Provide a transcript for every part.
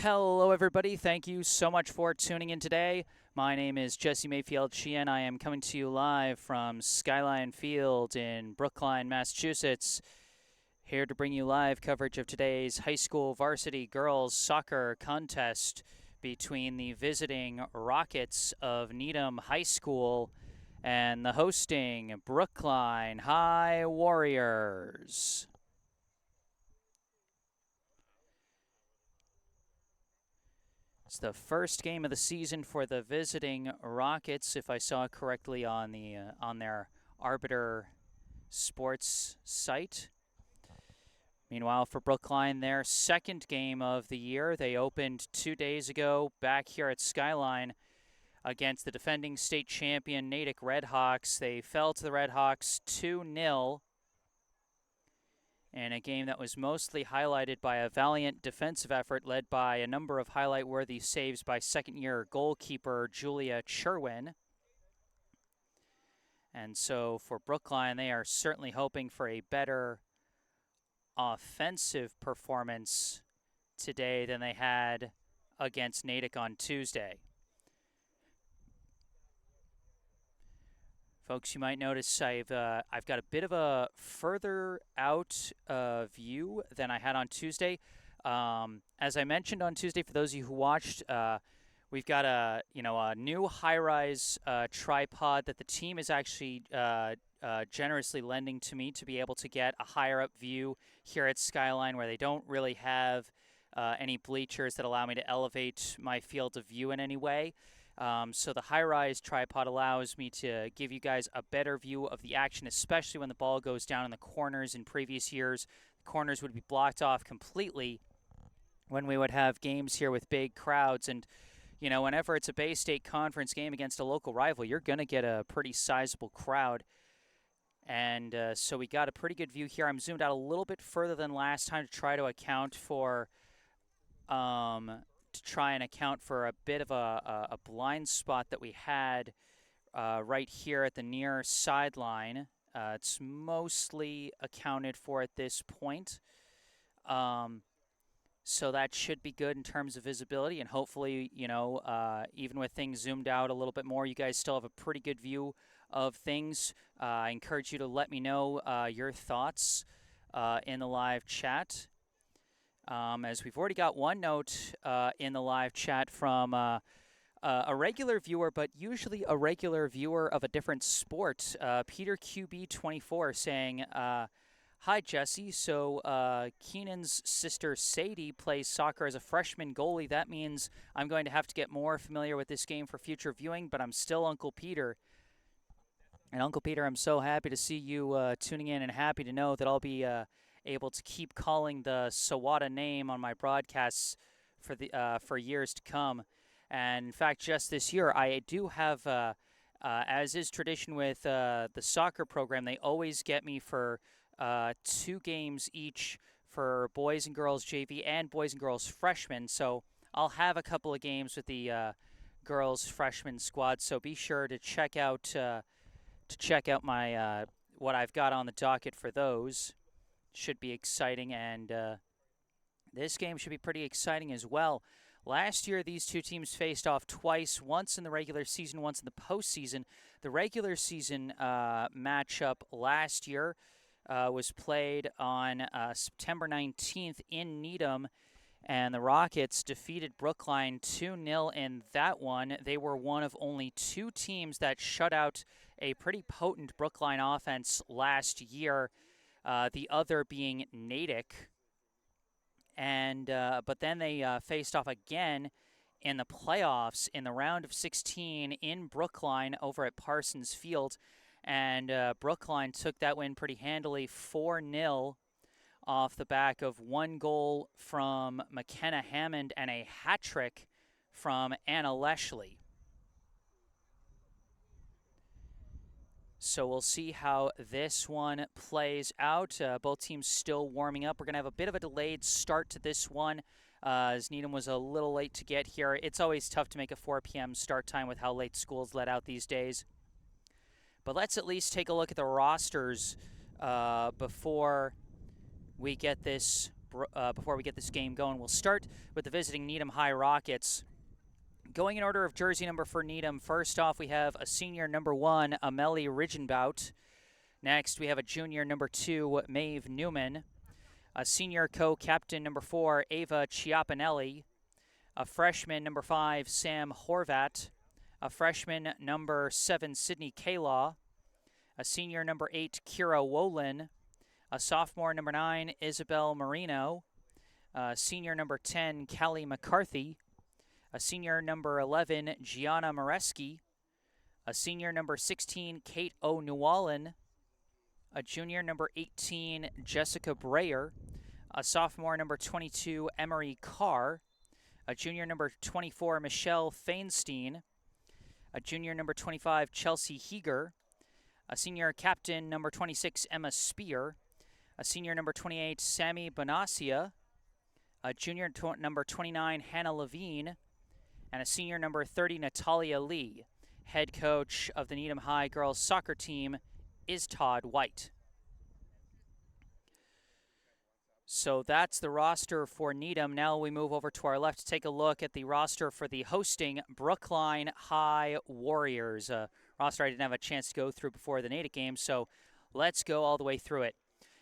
Hello, everybody. Thank you so much for tuning in today. My name is Jesse Mayfield-Sheehan. I am coming to you live from Skyline Field in Brookline, Massachusetts. Here to bring you live coverage of today's high school varsity girls soccer contest between the visiting Rockets of Needham High School and the hosting Brookline High Warriors. It's the first game of the season for the visiting Rockets, if I saw correctly on their Arbiter Sports site. Meanwhile, for Brookline, their second game of the year, they opened 2 days ago back here at Skyline against the defending state champion Natick Redhawks. They fell to the Redhawks 2-0. In a game that was mostly highlighted by a valiant defensive effort led by a number of highlight-worthy saves by second-year goalkeeper Julia Cherwin. And so for Brookline, they are certainly hoping for a better offensive performance today than they had against Natick on Tuesday. Folks, you might notice I've got a bit of a further out view than I had on Tuesday. As I mentioned on Tuesday, for those of you who watched, we've got a new high-rise tripod that the team is actually generously lending to me to be able to get a higher-up view here at Skyline, where they don't really have any bleachers that allow me to elevate my field of view in any way. So the high-rise tripod allows me to give you guys a better view of the action, especially when the ball goes down in the corners. In previous years, the corners would be blocked off completely when we would have games here with big crowds. And, you know, whenever it's a Bay State Conference game against a local rival, you're going to get a pretty sizable crowd. And so we got a pretty good view here. I'm zoomed out a little bit further than last time to try to account for a bit of a blind spot that we had right here at the near sideline. It's mostly accounted for at this point. So that should be good in terms of visibility, and hopefully, even with things zoomed out a little bit more, you guys still have a pretty good view of things. I encourage you to let me know your thoughts in the live chat. As we've already got one note in the live chat from a regular viewer, but usually a regular viewer of a different sport, Peter QB24, saying, "Hi, Jesse. So Keenan's sister Sadie plays soccer as a freshman goalie. That means I'm going to have to get more familiar with this game for future viewing, but I'm still Uncle Peter." And Uncle Peter, I'm so happy to see you tuning in, and happy to know that I'll be able to keep calling the Sawada name on my broadcasts for years to come. And in fact, just this year, I do have, as is tradition with the soccer program, they always get me for 2 games each for boys and girls JV and boys and girls freshmen. So I'll have a couple of games with the girls freshman squad. So be sure to check out my what I've got on the docket for those. Should be exciting, and this game should be pretty exciting as well. Last year, these two teams faced off twice, once in the regular season, once in the postseason. The regular season matchup last year was played on September 19th in Needham, and the Rockets defeated Brookline 2-0 in that one. They were one of only 2 teams that shut out a pretty potent Brookline offense last year. The other being Natick. And but then they faced off again in the playoffs in the round of 16 in Brookline over at Parsons Field. And Brookline took that win pretty handily, 4-0, off the back of 1 goal from McKenna Hammond and a hat trick from Anna Leshley. So we'll see how this one plays out. Both teams still warming up. We're going to have a bit of a delayed start to this one, as Needham was a little late to get here. It's always tough to make a 4 p.m. start time with how late school's let out these days. But let's at least take a look at the rosters before we get this before we get this game going. We'll start with the visiting Needham High Rockets. Going in order of jersey number for Needham, first off we have a senior number 1, Amelie Rigenbout. Next we have a junior number 2, Maeve Newman. A senior co-captain number 4, Ava Chiapinelli. A freshman number 5, Sam Horvat. A freshman number 7, Sydney Kalaw. A senior number 8, Kira Wolin. A sophomore number 9, Isabel Marino. A senior number 10, Callie McCarthy. A senior number 11, Gianna Moreski. A senior number 16, Kate O'Newallen. A junior number 18, Jessica Breyer. A sophomore number 22, Emery Carr. A junior number 24, Michelle Feinstein. A junior number 25, Chelsea Heeger. A senior captain number 26, Emma Spear. A senior number 28, Sammy Bonacia. A junior number 29, Hannah Levine. And a senior number 30, Natalia Lee. Head coach of the Needham High girls soccer team is Todd White. So that's the roster for Needham. Now we move over to our left to take a look at the roster for the hosting Brookline High Warriors. Roster I didn't have a chance to go through before the Natick game, so let's go all the way through it.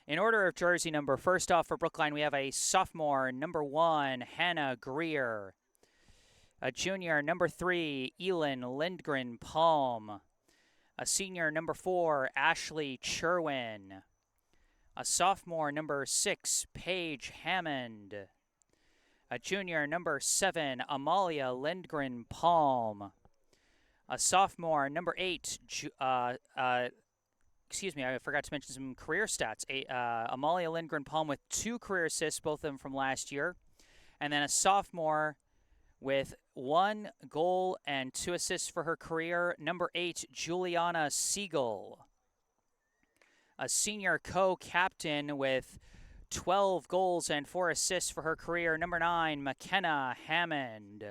In order of jersey number, first off for Brookline, we have a sophomore, number 1, Hannah Greer. A junior, number 3, Elin Lindgren Palm. A senior, number 4, Ashley Cherwin. A sophomore, number 6, Paige Hammond. A junior, number 7, Amalia Lindgren Palm. A sophomore, number 8, I forgot to mention some career stats. Amalia Lindgren Palm with 2 career assists, both of them from last year. And then a sophomore with 1 goal and 2 assists for her career, number 8, Juliana Siegel. A senior co-captain with 12 goals and 4 assists for her career, number 9, McKenna Hammond.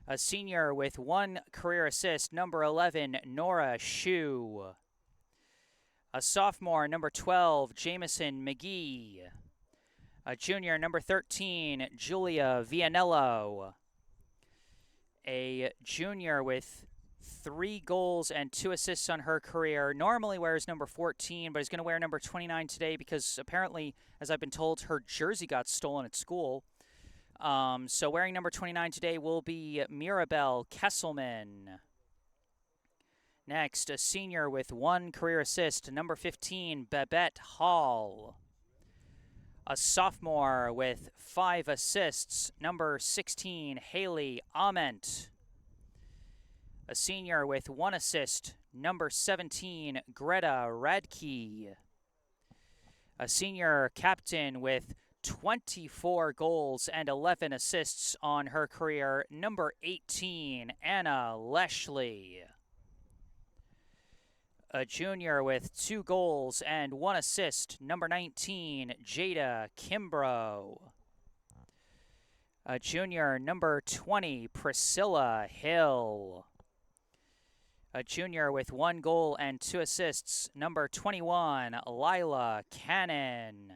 A senior with 1 career assist, number 11, Nora Shue. A sophomore, number 12, Jamison McGee. A junior, number 13, Julia Vianello. A junior with 3 goals and 2 assists on her career. Normally wears number 14, but is going to wear number 29 today because apparently, as I've been told, her jersey got stolen at school. So wearing number 29 today will be Mirabelle Kesselman. Next, a senior with 1 career assist, number 15, Babette Hall. A sophomore with 5 assists, number 16, Haley Ament. A senior with 1 assist, number 17, Greta Radke. A senior captain with 24 goals and 11 assists on her career, number 18, Anna Leshley. A junior with 2 goals and 1 assist, number 19, Jada Kimbrough. A junior, number 20, Priscilla Hill. A junior with 1 goal and 2 assists, number 21, Lila Cannon.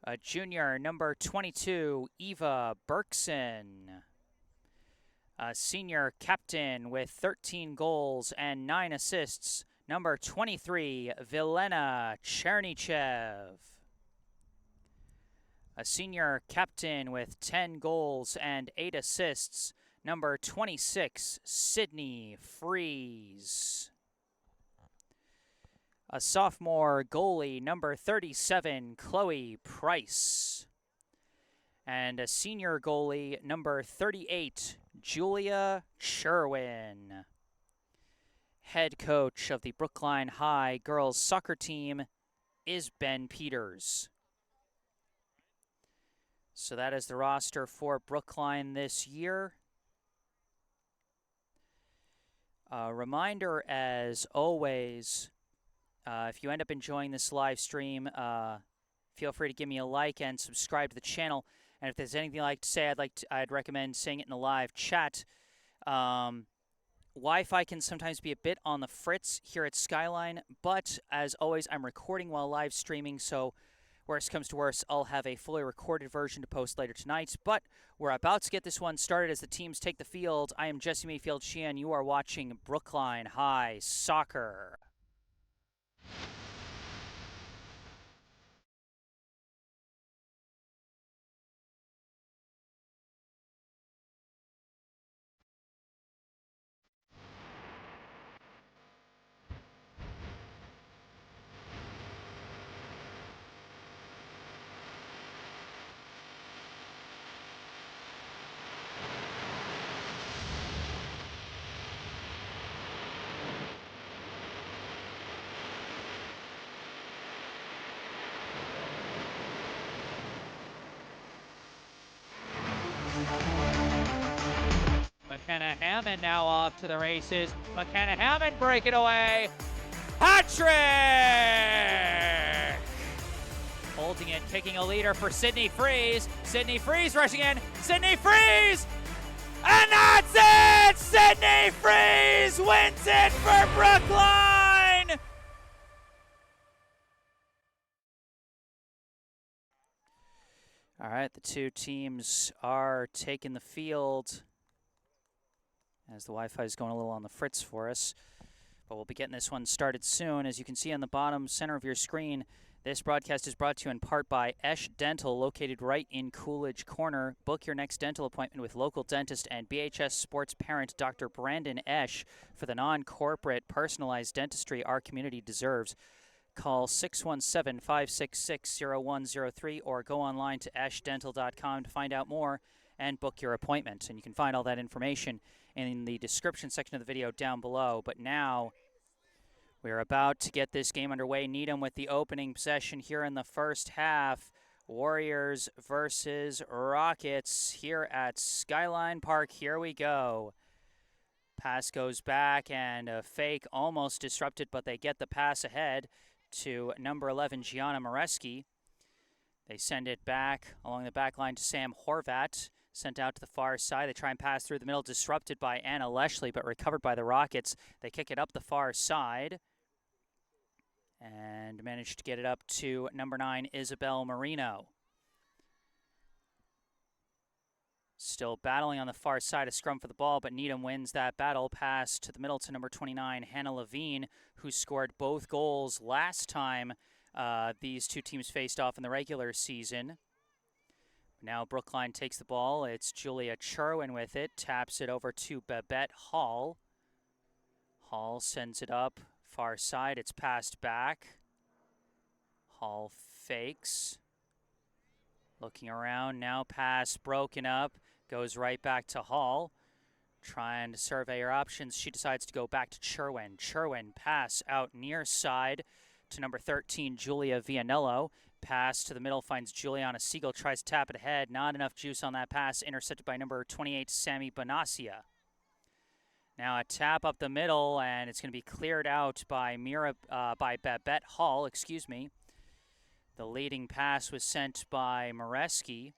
A junior, number 22, Eva Berkson. A senior captain with 13 goals and 9 assists, number 23, Vilena Chernychev. A senior captain with 10 goals and 8 assists, number 26, Sydney Freeze. A sophomore goalie, number 37, Chloe Price. And a senior goalie, number 38, Julia Sherwin. Head coach of the Brookline High girls soccer team is Ben Peters. So that is the roster for Brookline this year. Reminder, as always, if you end up enjoying this live stream, feel free to give me a like and subscribe to the channel. And if there's anything you'd like to say, I'd recommend saying it in the live chat. Wi-Fi can sometimes be a bit on the fritz here at Skyline, but as always, I'm recording while live streaming, so Worst comes to worst, I'll have a fully recorded version to post later tonight, but we're about to get this one started as the teams take the field. I am Jesse Mayfield-Sheehan. You are watching Brookline High Soccer. McKenna-Hammond now off to the races. McKenna-Hammond breaking away. Patrick! Holding it, kicking a leader for Sydney Freeze. Sydney Freeze rushing in. Sydney Freeze! And that's it! Sydney Freeze wins it for Brookline! All right, the two teams are taking the field as the Wi-Fi is going a little on the fritz for us. But we'll be getting this one started soon. As you can see on the bottom center of your screen, this broadcast is brought to you in part by Esch Dental, located right in Coolidge Corner. Book your next dental appointment with local dentist and BHS sports parent Dr. Brandon Esch for the non-corporate, personalized dentistry our community deserves. Call 617-566-0103 or go online to eschdental.com to find out more and book your appointment. And you can find all that information in the description section of the video down below. But now we're about to get this game underway. Needham with the opening possession here in the first half. Warriors versus Rockets here at Skyline Park. Here we go. Pass goes back and a fake almost disrupted, but they get the pass ahead to number 11, Gianna Moreski. They send it back along the back line to Sam Horvat. Sent out to the far side. They try and pass through the middle, disrupted by Anna Leshley, but recovered by the Rockets. They kick it up the far side and managed to get it up to number 9, Isabel Marino. Still battling on the far side, a scrum for the ball, but Needham wins that battle. Pass to the middle to number 29, Hannah Levine, who scored both goals last time these two teams faced off in the regular season. Now Brookline takes the ball. It's Julia Cherwin with it. Taps it over to Babette Hall. Hall sends it up far side. It's passed back. Hall fakes. Looking around. Now pass broken up. Goes right back to Hall. Trying to survey her options. She decides to go back to Cherwin. Cherwin pass out near side to number 13, Julia Vianello. Pass to the middle finds Juliana Siegel, tries to tap it ahead. Not enough juice on that pass, intercepted by number 28, Sammy Bonacia. Now a tap up the middle, and it's going to be cleared out by Babette Hall, excuse me. The leading pass was sent by Moreski.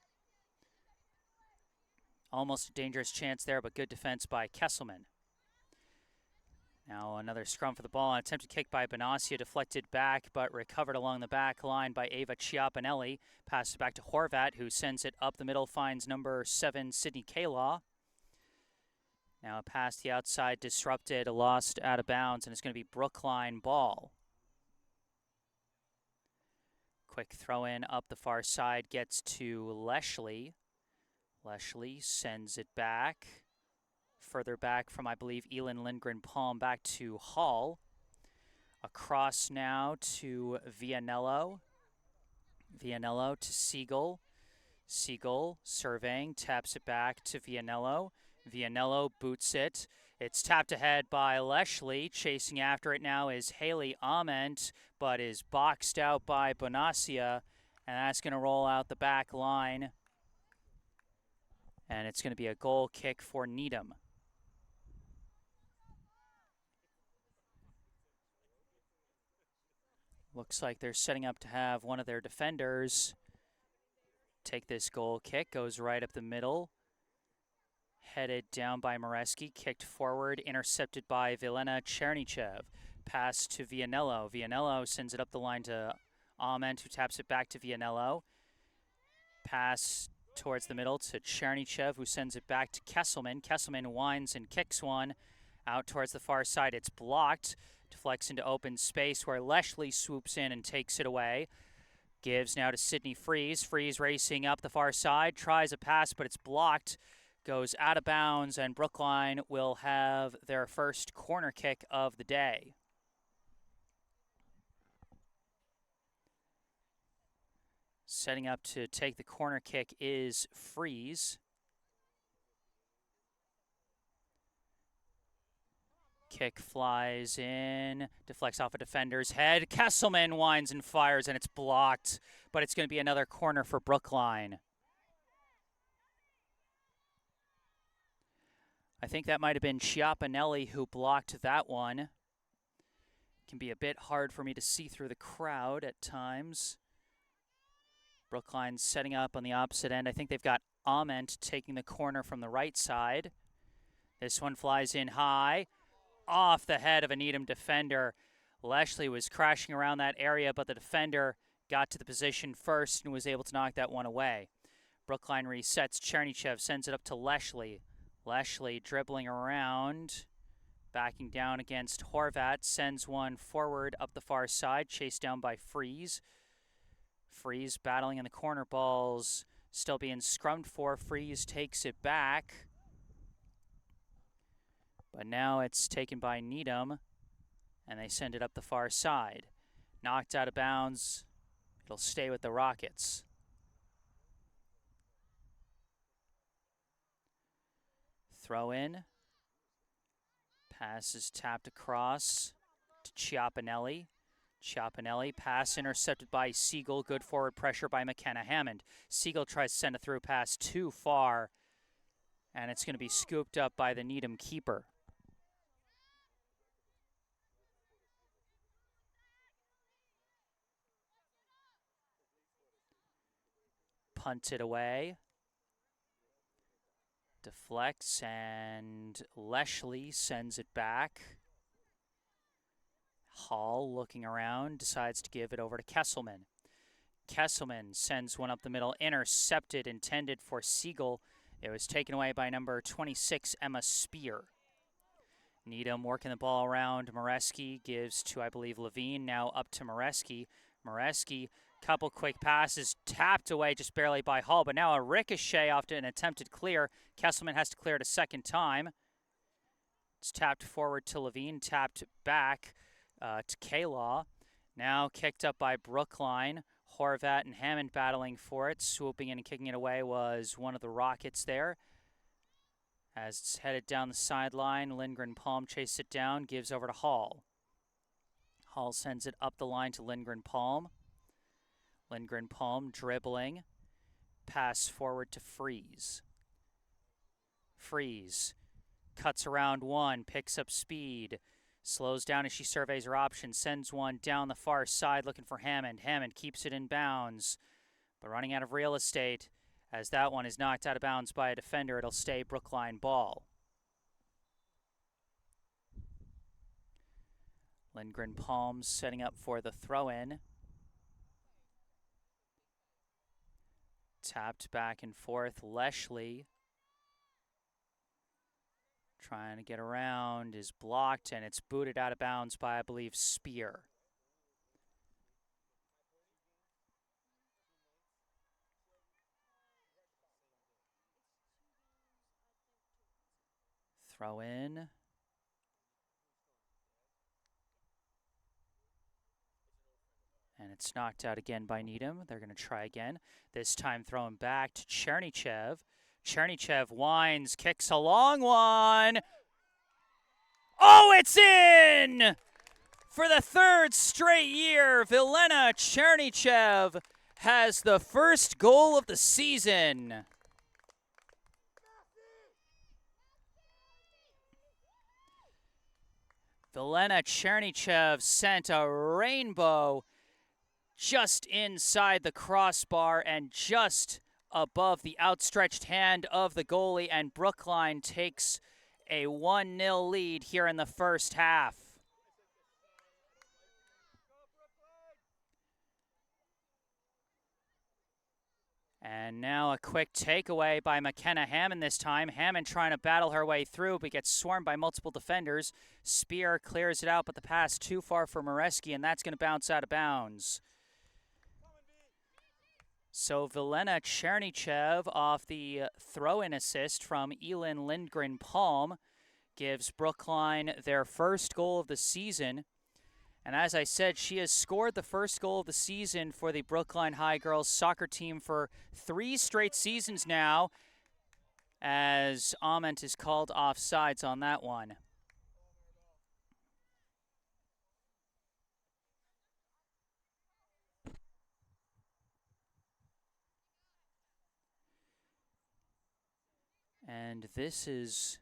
Almost a dangerous chance there, but good defense by Kesselman. Now another scrum for the ball. An attempted kick by Bonacia, deflected back, but recovered along the back line by Ava Chiapinelli. Passes back to Horvat, who sends it up the middle, finds number 7, Sydney Kalaw. Now a pass to the outside, disrupted, lost out of bounds, and it's going to be Brookline ball. Quick throw in up the far side, gets to Leshley. Leshley sends it back. Further back from, I believe, Elin Lindgren-Palm back to Hall. Across now to Vianello. Vianello to Siegel. Siegel surveying, taps it back to Vianello. Vianello boots it. It's tapped ahead by Leshley. Chasing after it now is Haley Ament, but is boxed out by Bonacia, and that's going to roll out the back line. And it's going to be a goal kick for Needham. Looks like they're setting up to have one of their defenders take this goal kick. Goes right up the middle. Headed down by Moreski. Kicked forward. Intercepted by Vilena Chernichev. Pass to Vianello. Vianello sends it up the line to Ament, who taps it back to Vianello. Pass towards the middle to Chernychev, who sends it back to Kesselman. Kesselman winds and kicks one out towards the far side. It's blocked. Deflects into open space where Leshley swoops in and takes it away. Gives now to Sidney Freeze. Freeze racing up the far side. Tries a pass, but it's blocked. Goes out of bounds, and Brookline will have their first corner kick of the day. Setting up to take the corner kick is Freeze. Kick flies in, deflects off a defender's head. Kesselman winds and fires, and it's blocked, but it's going to be another corner for Brookline. I think that might have been Chiapinelli who blocked that one. It can be a bit hard for me to see through the crowd at times. Brookline setting up on the opposite end. I think they've got Ament taking the corner from the right side. This one flies in high, off the head of a Needham defender. Leshley was crashing around that area, but the defender got to the position first and was able to knock that one away. Brookline resets. Chernychev sends it up to Leshley. Leshley dribbling around, backing down against Horvat, sends one forward up the far side, chased down by Freeze. Freeze battling in the corner, balls still being scrummed for. Freeze takes it back. But now it's taken by Needham, and they send it up the far side. Knocked out of bounds. It'll stay with the Rockets. Throw in. Pass is tapped across to Chiapinelli. Chiapinelli, pass intercepted by Siegel. Good forward pressure by McKenna Hammond. Siegel tries to send a through pass too far, and it's going to be scooped up by the Needham keeper. Punted away. Deflects, and Leshley sends it back. Hall, looking around, decides to give it over to Kesselman. Kesselman sends one up the middle, intercepted, intended for Siegel. It was taken away by number 26, Emma Spear. Needham working the ball around. Moreski gives to, I believe, Levine. Now up to Moreski. Moreski, couple quick passes, tapped away just barely by Hall, but now a ricochet off to an attempted clear. Kesselman has to clear it a second time. It's tapped forward to Levine, tapped back to K-Law. Now kicked up by Brookline. Horvat and Hammond battling for it. Swooping in and kicking it away was one of the Rockets there. As it's headed down the sideline, Lindgren Palm chases it down, gives over to Hall. Hall sends it up the line to Lindgren Palm. Lindgren Palm dribbling. Pass forward to Freeze. Freeze cuts around one, picks up speed. Slows down as she surveys her options, sends one down the far side looking for Hammond. Hammond keeps it in bounds, but running out of real estate as that one is knocked out of bounds by a defender. It'll stay Brookline ball. Lindgren Palms setting up for the throw-in. Tapped back and forth. Leshley trying to get around, is blocked, and it's booted out of bounds by, I believe, Spear. Throw in. And it's knocked out again by Needham. They're going to try again. This time throwing back to Chernychev. Chernychev winds, kicks a long one. Oh, it's in! For the third straight year, Vilena Chernychev has the first goal of the season. Vilena Chernychev sent a rainbow just inside the crossbar and just above the outstretched hand of the goalie, and Brookline takes a 1-0 lead here in the first half. And now a quick takeaway by McKenna Hammond this time. Hammond trying to battle her way through, but gets swarmed by multiple defenders. Spear clears it out, but the pass too far for Moreski, and that's going to bounce out of bounds. So Vilena Chernychev off the throw-in assist from Elin Lindgren-Palm gives Brookline their first goal of the season. And as I said, she has scored the first goal of the season for the Brookline High girls soccer team for 3 straight seasons now, as Ament is called offsides on that one. And this is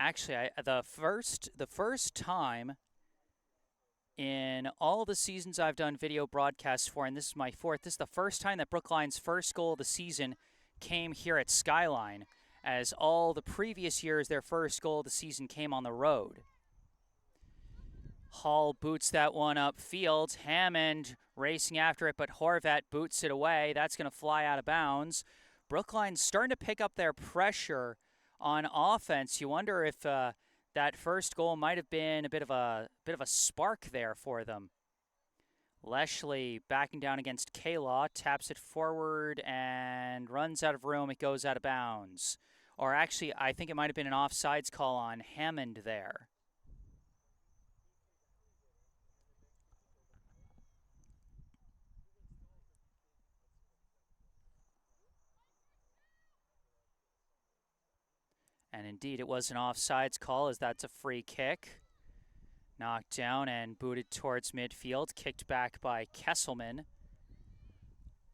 actually the first time in all the seasons I've done video broadcasts for, and this is my 4th, this is the first time that Brookline's first goal of the season came here at Skyline, as all the previous years their first goal of the season came on the road. Hall boots that one upfield. Hammond racing after it, but Horvat boots it away. That's going to fly out of bounds. Brookline's starting to pick up their pressure on offense. You wonder if that first goal might have been a bit of a spark there for them. Leshley backing down against Kaylaw, taps it forward and runs out of room. It goes out of bounds. Or actually, I think it might have been an offsides call on Hammond there. And indeed, it was an offsides call, as that's a free kick. Knocked down and booted towards midfield. Kicked back by Kesselman.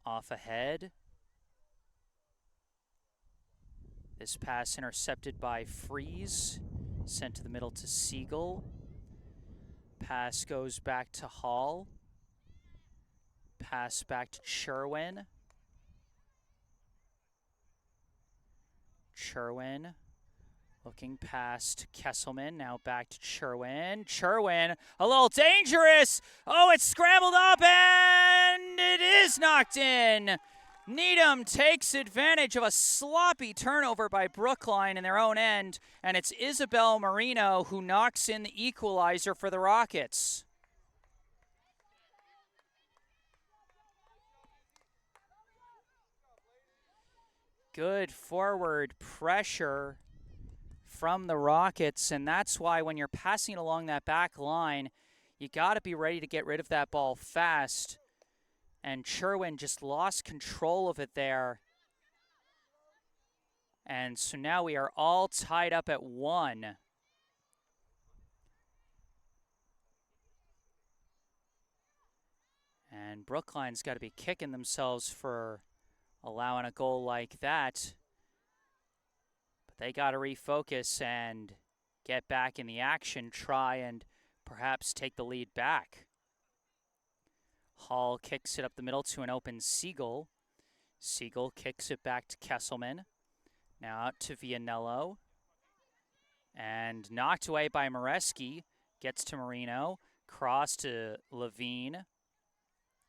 Off ahead. This pass intercepted by Freeze. Sent to the middle to Siegel. Pass goes back to Hall. Pass back to Sherwin. Sherwin. Looking past Kesselman, now back to Sherwin. Sherwin, a little dangerous. Oh, it's scrambled up and it is knocked in. Needham takes advantage of a sloppy turnover by Brookline in their own end, and it's Isabel Marino who knocks in the equalizer for the Rockets. Good forward pressure from the Rockets, and that's why when you're passing along that back line, you got to be ready to get rid of that ball fast. And Sherwin just lost control of it there. And so now we are all tied up at 1. And Brookline's got to be kicking themselves for allowing a goal like that. They got to refocus and get back in the action, try and perhaps take the lead back. Hall kicks it up the middle to an open Siegel. Siegel kicks it back to Kesselman. Now out to Vianello. And knocked away by Moreski. Gets to Marino. Cross to Levine.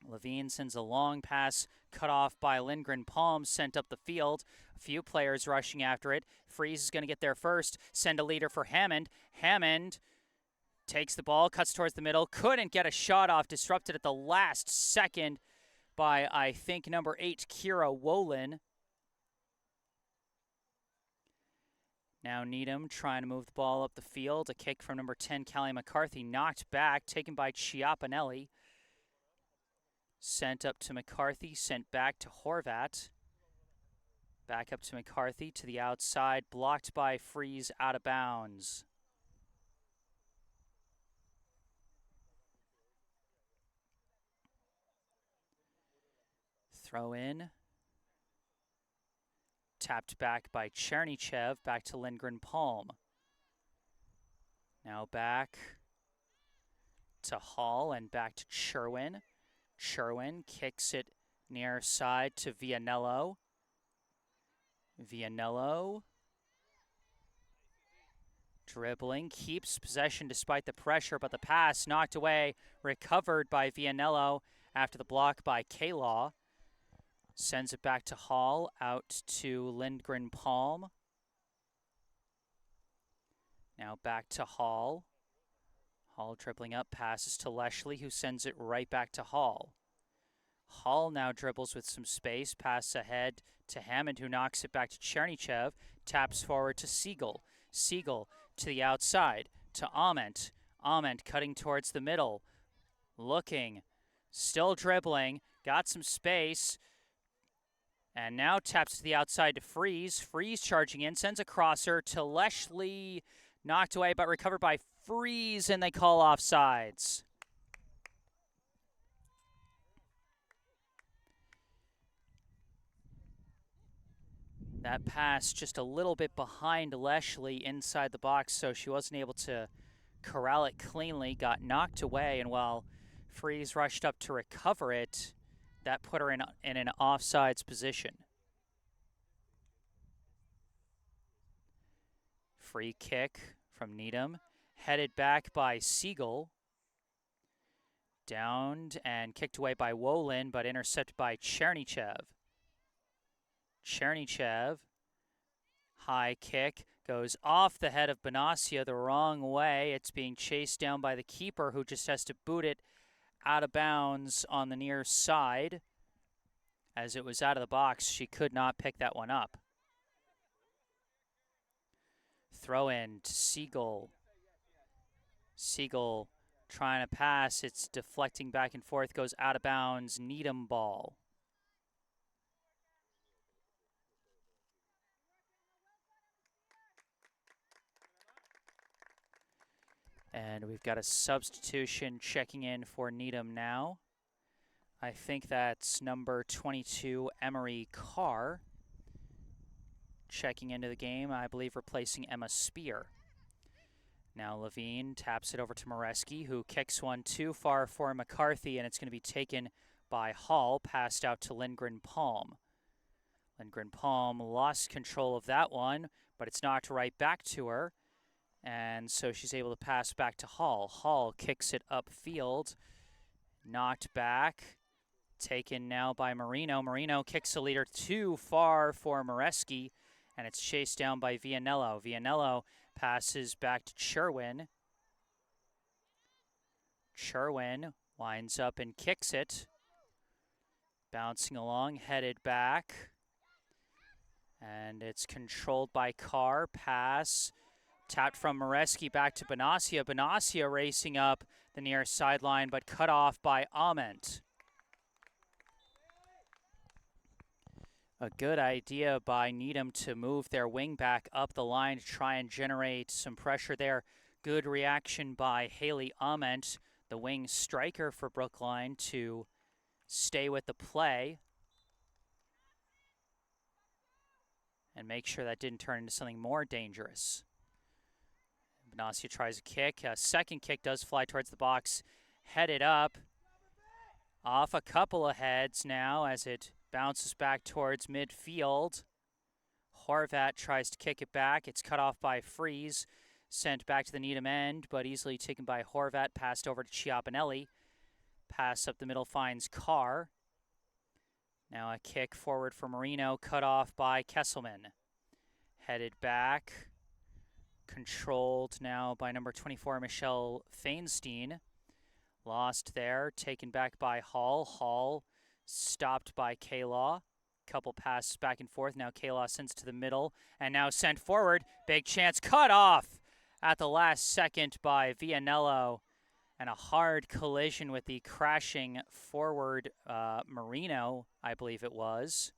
Levine sends a long pass, cut off by Lindgren. Palm sent up the field. A few players rushing after it. Freeze is going to get there first. Send a leader for Hammond. Hammond takes the ball, cuts towards the middle. Couldn't get a shot off. Disrupted at the last second by, I think, number 8, Kira Wolin. Now Needham trying to move the ball up the field. A kick from number 10, Callie McCarthy. Knocked back, taken by Chiapinelli. Sent up to McCarthy, sent back to Horvat. Back up to McCarthy to the outside, blocked by Freeze, out of bounds. Throw in. Tapped back by Chernychev, back to Lindgren-Palm. Now back to Hall and back to Sherwin. Sherwin kicks it near side to Vianello. Vianello dribbling, keeps possession despite the pressure, but the pass knocked away, recovered by Vianello after the block by Kaylaw. Sends it back to Hall, out to Lindgren Palm. Now back to Hall. Hall dribbling up, passes to Leshley, who sends it right back to Hall. Hall now dribbles with some space, pass ahead to Hammond, who knocks it back to Chernychev, taps forward to Siegel. Siegel to the outside, to Ament. Ament cutting towards the middle, looking, still dribbling, got some space, and now taps to the outside to Freeze. Freeze charging in, sends a crosser to Leshley, knocked away but recovered by Freeze, and they call offsides. That pass just a little bit behind Leshley inside the box, so she wasn't able to corral it cleanly, got knocked away, and while Freeze rushed up to recover it, that put her in an offsides position. Free kick from Needham, headed back by Siegel. Downed and kicked away by Wolin, but intercepted by Chernychev. Chernychev, high kick, goes off the head of Bonacia the wrong way. It's being chased down by the keeper, who just has to boot it out of bounds on the near side. As it was out of the box, she could not pick that one up. Throw in to Siegel. Siegel trying to pass. It's deflecting back and forth, goes out of bounds. Needham ball. And we've got a substitution checking in for Needham now. I think that's number 22, Emery Carr, checking into the game, I believe replacing Emma Spear. Now Levine taps it over to Moreski, who kicks one too far for McCarthy, and it's going to be taken by Hall, passed out to Lindgren Palm. Lindgren Palm lost control of that one, but it's knocked right back to her. And so she's able to pass back to Hall. Hall kicks it upfield, knocked back, taken now by Marino. Marino kicks the leader too far for Moreski, and it's chased down by Vianello. Vianello passes back to Sherwin. Sherwin winds up and kicks it. Bouncing along, headed back. And it's controlled by Carr. Pass tapped from Moreski back to Bonacia. Bonacia racing up the near sideline, but cut off by Ament. A good idea by Needham to move their wing back up the line to try and generate some pressure there. Good reaction by Haley Ament, the wing striker for Brookline, to stay with the play and make sure that didn't turn into something more dangerous. Bonacia tries a kick. A second kick does fly towards the box. Headed up. Off a couple of heads now as it bounces back towards midfield. Horvat tries to kick it back. It's cut off by Freeze. Sent back to the Needham end, but easily taken by Horvat. Passed over to Chiapinelli. Pass up the middle finds Carr. Now a kick forward for Marino. Cut off by Kesselman. Headed back. Controlled now by number 24, Michelle Feinstein. Lost there, taken back by Hall. Hall stopped by K-Law. Couple passes back and forth. Now K-Law sends to the middle and now sent forward. Big chance, cut off at the last second by Vianello. And a hard collision with the crashing forward Marino, I believe it was.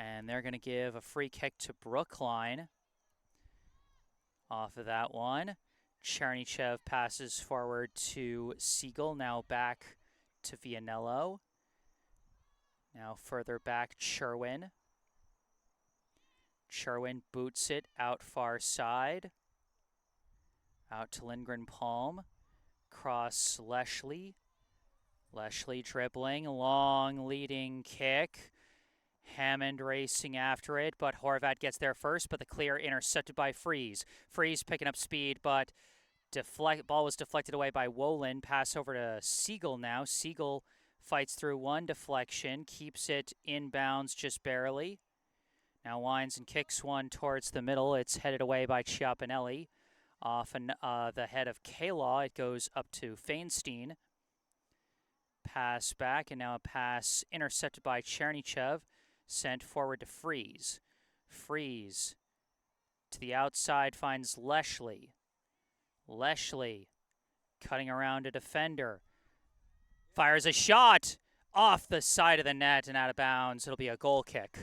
And they're going to give a free kick to Brookline off of that one. Chernychev passes forward to Siegel, now back to Vianello. Now further back, Sherwin. Sherwin boots it out far side. Out to Lindgren Palm. Cross Leshley. Leshley dribbling, long leading kick. Hammond racing after it, but Horvat gets there first, but the clear intercepted by Freeze. Freeze picking up speed, but ball was deflected away by Wolin. Pass over to Siegel now. Siegel fights through one deflection, keeps it inbounds just barely. Now winds and kicks one towards the middle. It's headed away by Chiapinelli. Off the head of Kalaw, it goes up to Feinstein. Pass back, and now a pass intercepted by Chernychev. Sent forward to Freeze. Freeze to the outside finds Leshley. Leshley cutting around a defender. Fires a shot off the side of the net and out of bounds. It'll be a goal kick.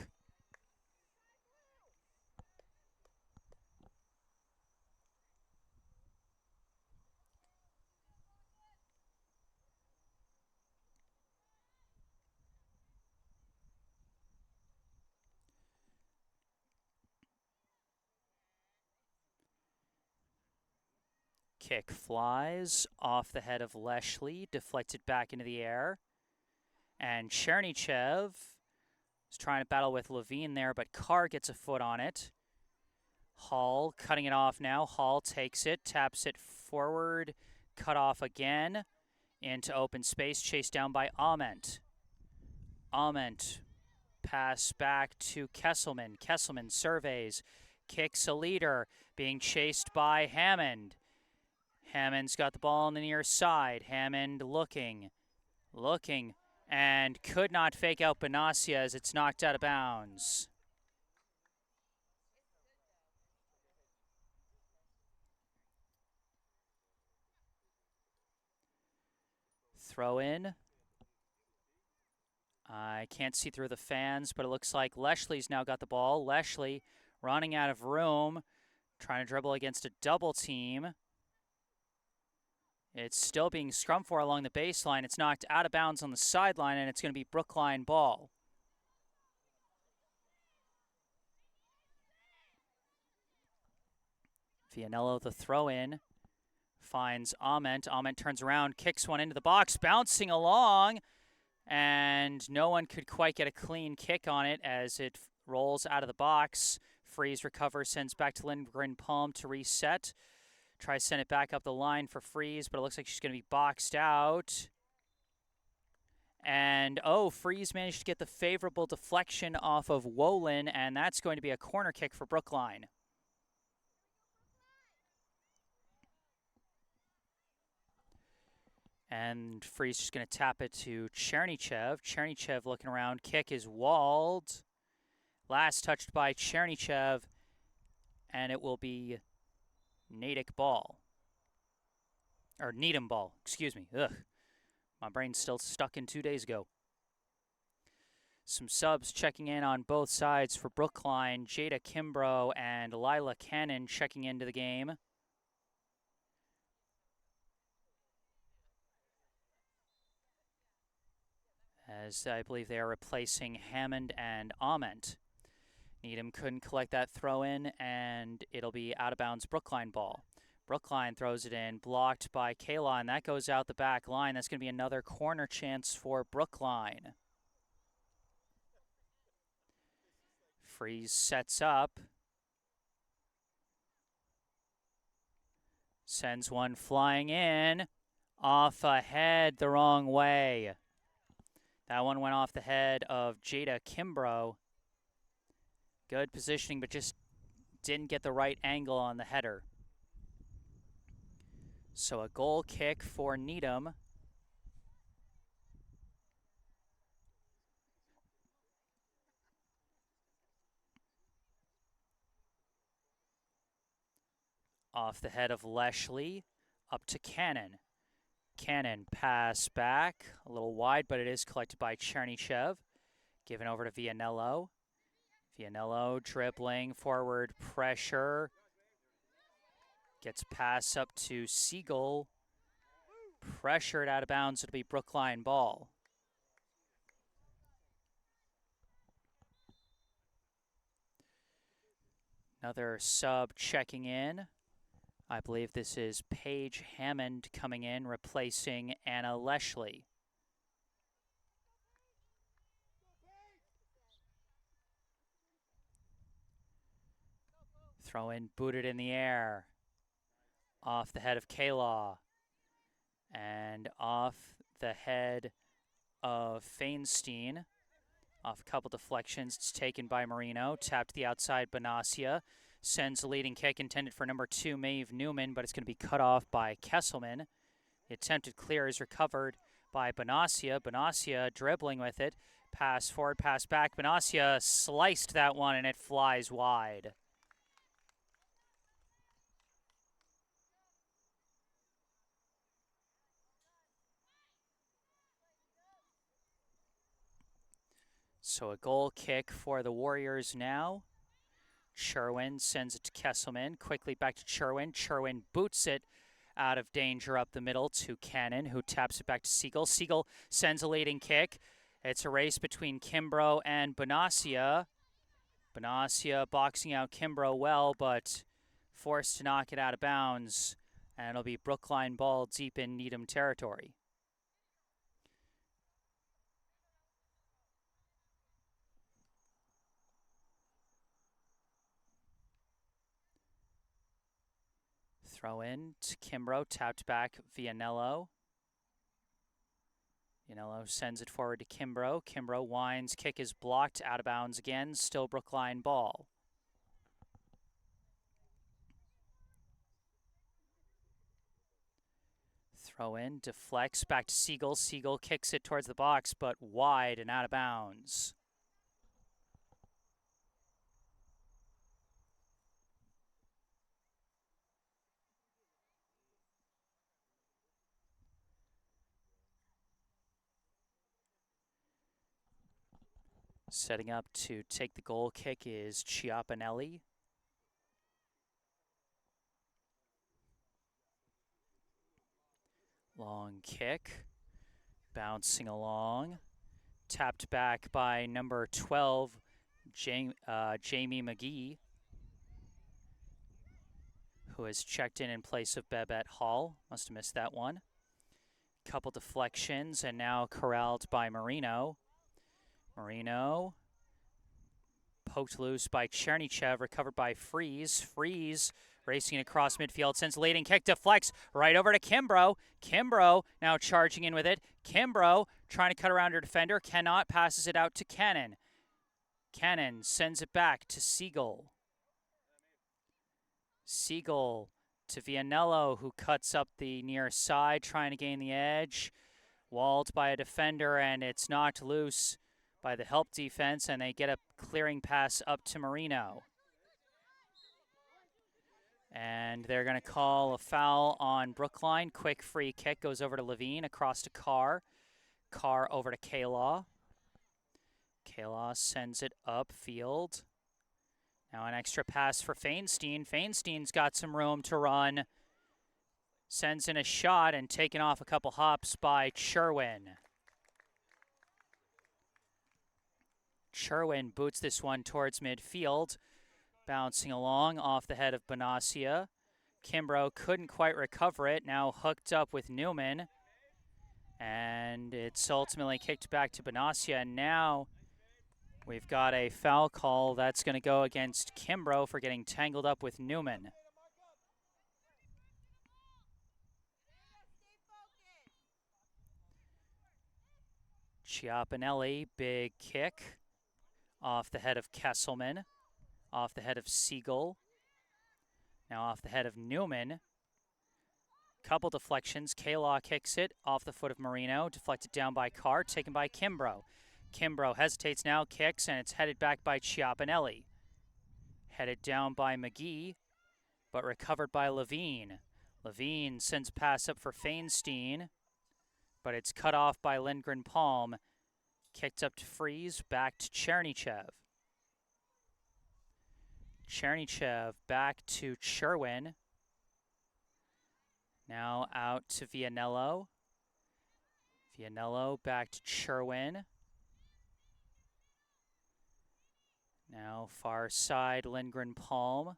Kick flies off the head of Leshley, deflected back into the air. And Chernychev is trying to battle with Levine there, but Carr gets a foot on it. Hall cutting it off now. Hall takes it, taps it forward, cut off again into open space, chased down by Ament. Ament pass back to Kesselman. Kesselman surveys, kicks a leader, being chased by Hammond. Hammond's got the ball on the near side. Hammond looking, and could not fake out Benassia as it's knocked out of bounds. Throw in. I can't see through the fans, but it looks like Leshley's now got the ball. Leshley running out of room, trying to dribble against a double team. It's still being scrummed for along the baseline. It's knocked out of bounds on the sideline, and it's going to be Brookline ball. Vianello, the throw-in, finds Ament. Ament turns around, kicks one into the box, bouncing along, and no one could quite get a clean kick on it as it rolls out of the box. Freeze recovers, sends back to Lindgren Palm to reset. Tries to send it back up the line for Freeze, but it looks like she's going to be boxed out. And, Freeze managed to get the favorable deflection off of Wolin, and that's going to be a corner kick for Brookline. And Freeze is going to tap it to Chernychev. Chernychev looking around. Kick is walled. Last touched by Chernychev, and it will be Natick ball. Or Needham ball, excuse me. Ugh. My brain's still stuck in 2 days ago. Some subs checking in on both sides for Brookline. Jada Kimbrough and Lila Cannon checking into the game. As I believe they are replacing Hammond and Ament. Needham couldn't collect that throw in, and it'll be out of bounds Brookline ball. Brookline throws it in, blocked by Kayla, and that goes out the back line. That's going to be another corner chance for Brookline. Freeze sets up. Sends one flying in. Off ahead the wrong way. That one went off the head of Jada Kimbrough. Good positioning, but just didn't get the right angle on the header. So a goal kick for Needham. Off the head of Leshley, up to Cannon. Cannon pass back, a little wide, but it is collected by Chernychev. Given over to Vianello. Vianello dribbling, forward pressure. Gets pass up to Siegel. Pressured out of bounds, it'll be Brookline ball. Another sub checking in. I believe this is Paige Hammond coming in, replacing Anna Leshley. Throw in, booted in the air. Off the head of Kalaw. And off the head of Feinstein. Off a couple deflections, it's taken by Marino. Tapped to the outside, Bonacia. Sends a leading kick intended for number 2, Maeve Newman, but it's going to be cut off by Kesselman. The attempted clear is recovered by Bonacia. Bonacia dribbling with it. Pass forward, pass back. Bonacia sliced that one, and it flies wide. So a goal kick for the Warriors now. Sherwin sends it to Kesselman. Quickly back to Sherwin. Sherwin boots it out of danger up the middle to Cannon, who taps it back to Siegel. Siegel sends a leading kick. It's a race between Kimbrough and Bonacia. Bonacia boxing out Kimbrough well, but forced to knock it out of bounds. And it'll be Brookline ball deep in Needham territory. Throw in to Kimbrough, tapped back Vianello. Vianello sends it forward to Kimbrough. Kimbrough winds, kick is blocked, out of bounds again, still Brookline ball. Throw in, deflects, back to Siegel. Siegel kicks it towards the box, but wide and out of bounds. Setting up to take the goal kick is Chiapinelli. Long kick, bouncing along, tapped back by number 12, Jamie McGee, who has checked in place of Babette Hall. Must have missed that one. Couple deflections, and now corralled by Marino. Marino poked loose by Chernychev, recovered by Freeze. Freeze racing across midfield, sends leading kick, deflects right over to Kimbrough. Kimbrough now charging in with it. Kimbrough trying to cut around her defender, cannot, passes it out to Cannon. Cannon sends it back to Siegel. Siegel to Vianello, who cuts up the near side, trying to gain the edge. Walled by a defender, and it's knocked loose by the help defense, and they get a clearing pass up to Marino. And they're going to call a foul on Brookline. Quick free kick goes over to Levine, across to Carr. Carr over to Kalaw. Kalaw sends it upfield. Now an extra pass for Feinstein. Feinstein's got some room to run. Sends in a shot and taken off a couple hops by Sherwin. Sherwin boots this one towards midfield. Bouncing along off the head of Bonacia. Kimbrough couldn't quite recover it. Now hooked up with Newman. And it's ultimately kicked back to Bonacia. And now we've got a foul call that's going to go against Kimbrough for getting tangled up with Newman. Chiapinelli, big kick off the head of Kesselman, off the head of Siegel, now off the head of Newman. Couple deflections. Kalaw kicks it off the foot of Marino, deflected down by Carr, taken by Kimbrough. Kimbrough hesitates now, kicks, and it's headed back by Chiapinelli. Headed down by McGee, but recovered by Levine. Levine sends a pass up for Feinstein, but it's cut off by Lindgren Palm. Kicked up to Freeze, back to Chernychev. Chernychev back to Sherwin. Now out to Vianello. Vianello back to Sherwin. Now far side, Lindgren Palm.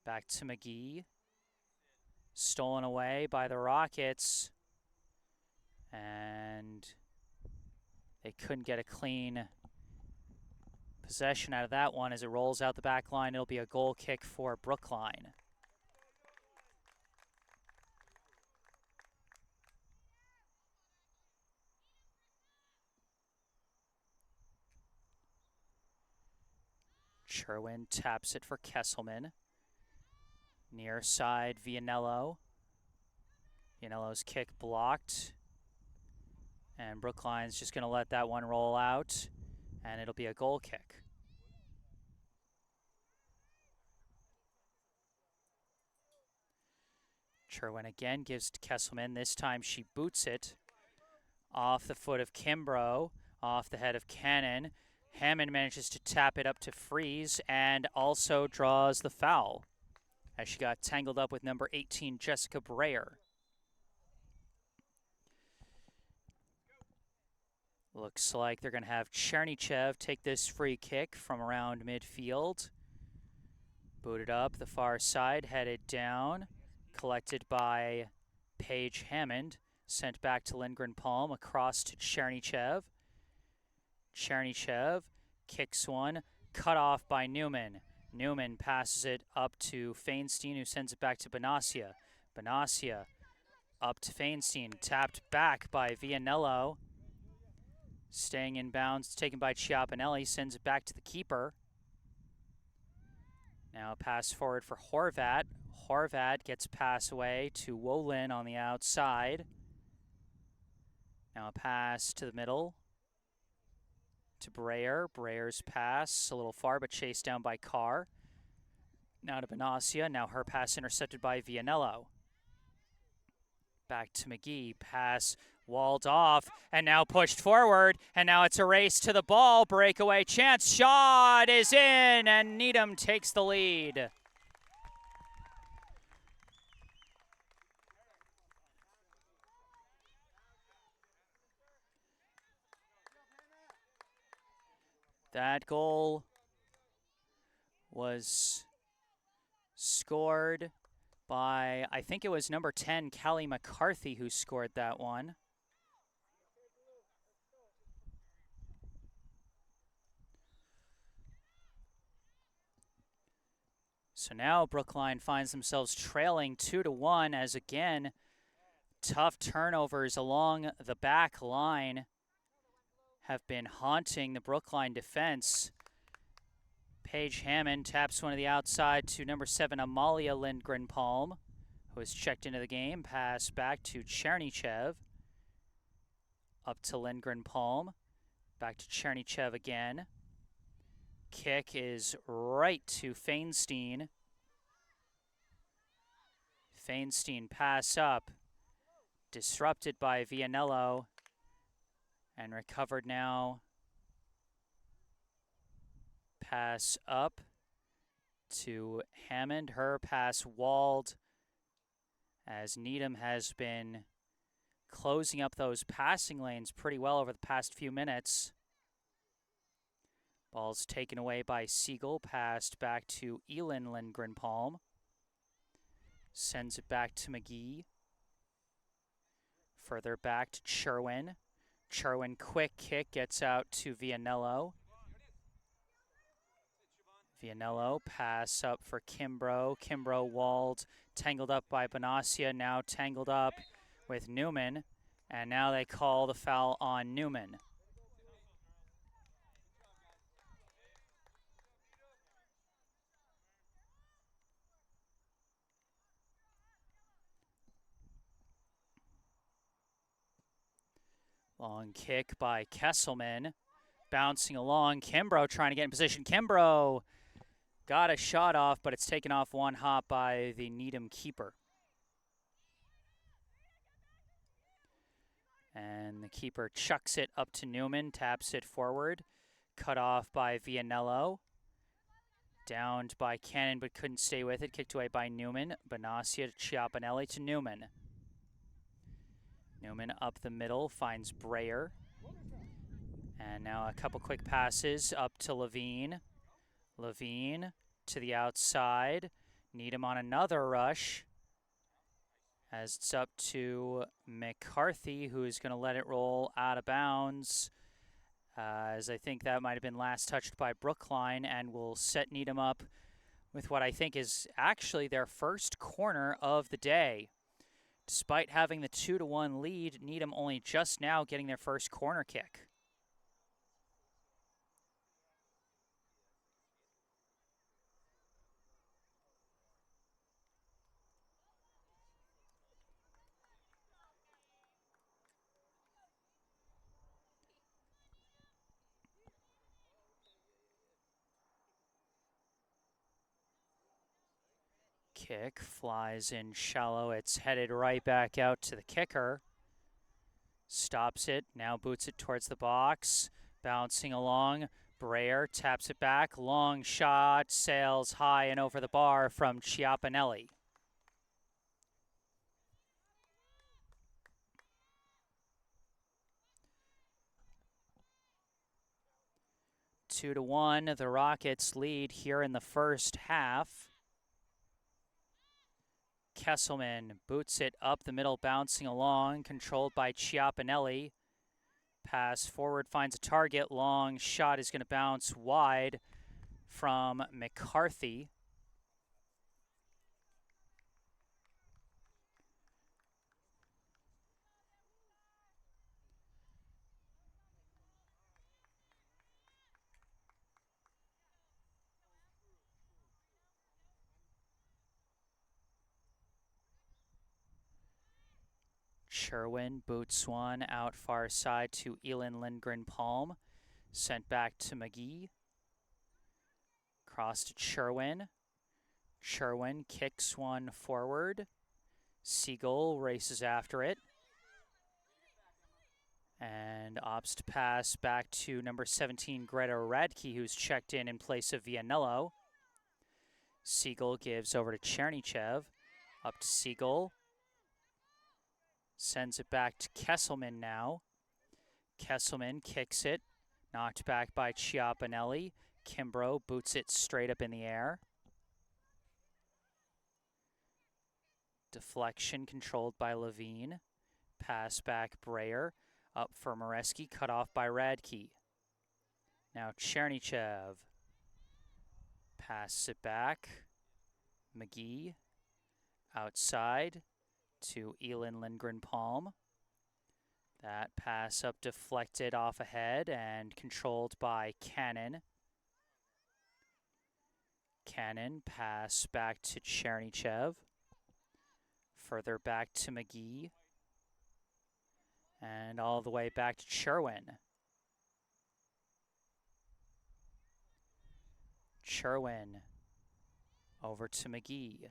Back to McGee. Stolen away by the Rockets. And they couldn't get a clean possession out of that one. As it rolls out the back line, it'll be a goal kick for Brookline. Sherwin taps it for Kesselman. Near side, Vianello. Vianello's kick blocked. And Brookline's just going to let that one roll out, and it'll be a goal kick. Sherwin again gives to Kesselman. This time she boots it off the foot of Kimbrough, off the head of Cannon. Hammond manages to tap it up to Freeze and also draws the foul as she got tangled up with number 18, Jessica Breyer. Looks like they're going to have Chernychev take this free kick from around midfield. Booted up the far side, headed down. Collected by Paige Hammond. Sent back to Lindgren Palm, across to Chernychev. Chernychev kicks one, cut off by Newman. Newman passes it up to Feinstein, who sends it back to Bonacia. Bonacia up to Feinstein, tapped back by Vianello. Staying in bounds, taken by Chiapinelli, sends it back to the keeper. Now pass forward for Horvat. Horvat gets pass away to Wolin on the outside. Now a pass to the middle to Breyer. Breyer's pass a little far, but chased down by Carr. Now to Bonacia. Now her pass intercepted by Vianello. Back to McGee. Pass walled off and now pushed forward. And now it's a race to the ball. Breakaway chance. Shot is in, and Needham takes the lead. That goal was scored by, I think it was number 10, Callie McCarthy, who scored that one. So now Brookline finds themselves trailing 2-1 as, again, tough turnovers along the back line have been haunting the Brookline defense. Paige Hammond taps one to the outside to number 7, Amalia Lindgren-Palm, who has checked into the game. Pass back to Chernychev. Up to Lindgren-Palm. Back to Chernychev again. Kick is right to Feinstein. Feinstein pass up. Disrupted by Vianello. And recovered now. Pass up to Hammond. Her pass walled as Needham has been closing up those passing lanes pretty well over the past few minutes. Ball's taken away by Siegel. Passed back to Elin Lindgren-Palm. Sends it back to McGee. Further back to Sherwin. Sherwin, quick kick, gets out to Vianello. Vianello, pass up for Kimbrough. Kimbrough walled, tangled up by Bonacia, now tangled up with Newman. And now they call the foul on Newman. Long kick by Kesselman. Bouncing along. Kimbrough trying to get in position. Kimbrough got a shot off, but it's taken off one hop by the Needham keeper. And the keeper chucks it up to Newman, taps it forward. Cut off by Vianello. Downed by Cannon, but couldn't stay with it. Kicked away by Newman. Bonacia to Chiapinelli to Newman. Newman up the middle, finds Breyer. And now a couple quick passes up to Levine. Levine to the outside. Needham on another rush. As it's up to McCarthy, who is going to let it roll out of bounds. As I think that might have been last touched by Brookline, and will set Needham up with what I think is actually their first corner of the day. Despite having the 2-1 lead, Needham only just now getting their first corner kick. Kick flies in shallow. It's headed right back out to the kicker. Stops it, now boots it towards the box. Bouncing along. Breyer taps it back. Long shot, sails high and over the bar from Chiapinelli. 2-1, the Rockets lead here in the first half. Kesselman boots it up the middle, bouncing along, controlled by Chiapinelli. Pass forward, finds a target. Long shot is going to bounce wide from McCarthy. Sherwin boots one out far side to Elin Lindgren-Palm. Sent back to McGee. Cross to Sherwin. Sherwin kicks one forward. Siegel races after it. And opts to pass back to number 17, Greta Radke, who's checked in place of Vianello. Siegel gives over to Chernychev. Up to Siegel. Sends it back to Kesselman now. Kesselman kicks it. Knocked back by Chiapinelli. Kimbrough boots it straight up in the air. Deflection controlled by Levine. Pass back Breyer. Up for Moreski, cut off by Radke. Now Chernychev. Passes it back. McGee. Outside to Elin Lindgren-Palm. That pass up deflected off ahead and controlled by Cannon. Cannon pass back to Chernychev. Further back to McGee. And all the way back to Sherwin. Sherwin over to McGee.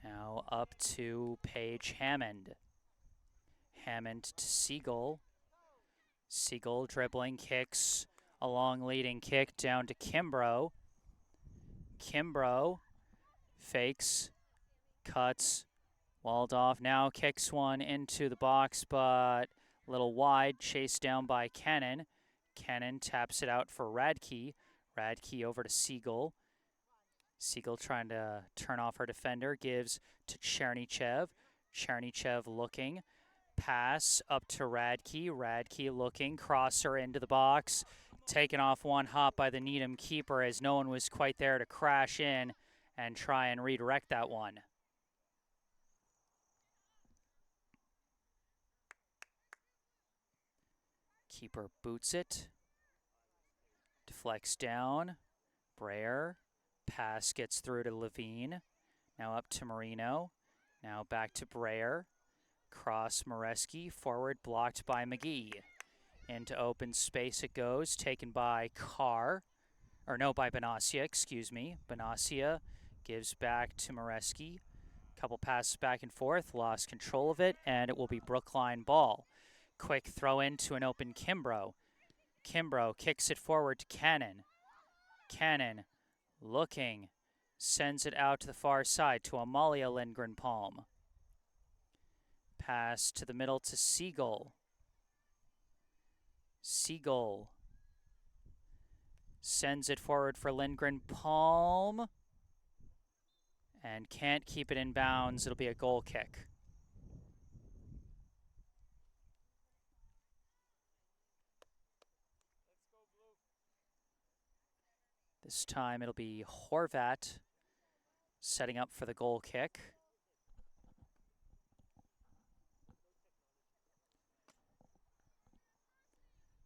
Now up to Paige Hammond. Hammond to Siegel. Siegel dribbling, kicks a long leading kick down to Kimbrough. Kimbrough fakes, cuts, walled off. Now kicks one into the box, but a little wide, chased down by Cannon. Cannon taps it out for Radke. Radke over to Siegel. Siegel trying to turn off her defender, gives to Chernychev. Chernychev looking. Pass up to Radke. Radke looking. Crosser into the box. Taken off one hop by the Needham keeper as no one was quite there to crash in and try and redirect that one. Keeper boots it. Deflects down. Breyer. Pass gets through to Levine. Now up to Marino. Now back to Breyer. Cross Moreski. Forward blocked by McGee. Into open space it goes. Taken by Carr. Or no, by Bonacia, excuse me. Bonacia gives back to Moreski. Couple passes back and forth. Lost control of it. And it will be Brookline ball. Quick throw into an open Kimbrough. Kimbrough kicks it forward to Cannon. Cannon looking, sends it out to the far side to Amalia Lindgren-Palm. Pass to the middle to Siegel. Siegel sends it forward for Lindgren-Palm and can't keep it in bounds. It'll be a goal kick. This time it'll be Horvat setting up for the goal kick.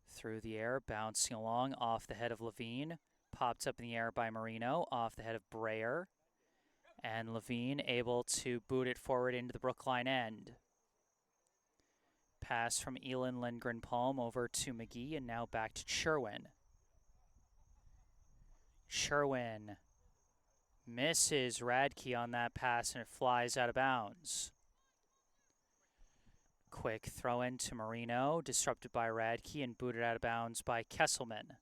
Through the air, bouncing along off the head of Levine. Popped up in the air by Marino, off the head of Breyer. And Levine able to boot it forward into the Brookline end. Pass from Elin Lindgren-Palm over to McGee and now back to Sherwin. Sherwin misses Radke on that pass, and it flies out of bounds. Quick throw in to Marino, disrupted by Radke and booted out of bounds by Kesselman.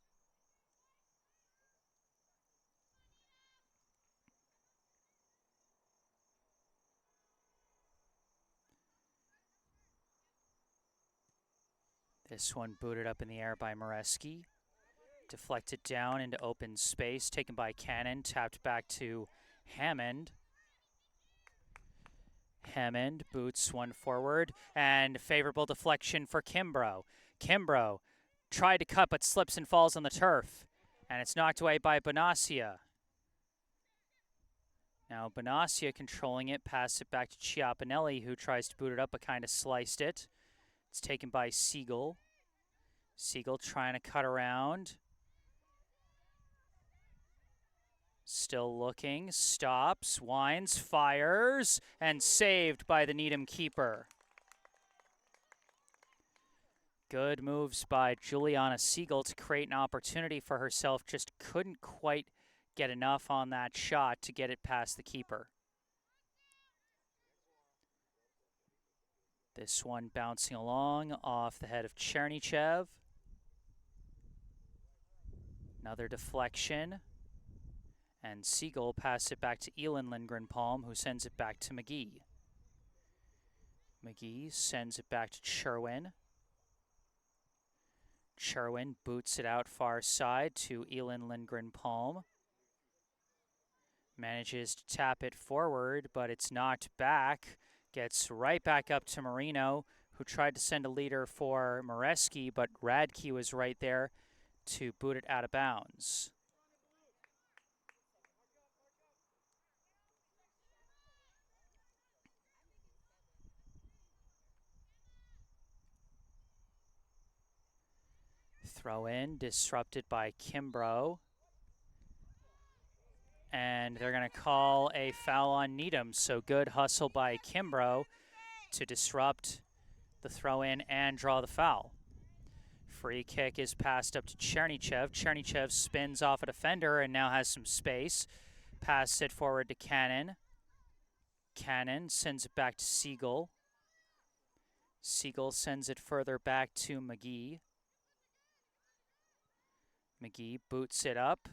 This one booted up in the air by Moreski. Deflected down into open space, taken by Cannon, tapped back to Hammond. Hammond boots one forward, and favorable deflection for Kimbrough. Kimbrough tried to cut but slips and falls on the turf, and it's knocked away by Bonaccia. Now Bonaccia controlling it, passes it back to Chiapinelli, who tries to boot it up but kind of sliced it. It's taken by Siegel. Siegel trying to cut around. Still looking, stops, winds, fires, and saved by the Needham keeper. Good moves by Juliana Siegel to create an opportunity for herself, just couldn't quite get enough on that shot to get it past the keeper. This one bouncing along off the head of Chernychev. Another deflection. And Siegel passes it back to Elin Lindgren-Palm, who sends it back to McGee. McGee sends it back to Sherwin. Sherwin boots it out far side to Elin Lindgren-Palm. Manages to tap it forward, but it's knocked back. Gets right back up to Marino, who tried to send a leader for Moreski, but Radke was right there to boot it out of bounds. Throw in, disrupted by Kimbrough. And they're going to call a foul on Needham. So good hustle by Kimbrough to disrupt the throw in and draw the foul. Free kick is passed up to Chernychev. Chernychev spins off a defender and now has some space. Pass it forward to Cannon. Cannon sends it back to Siegel. Siegel sends it further back to McGee. McGee boots it up,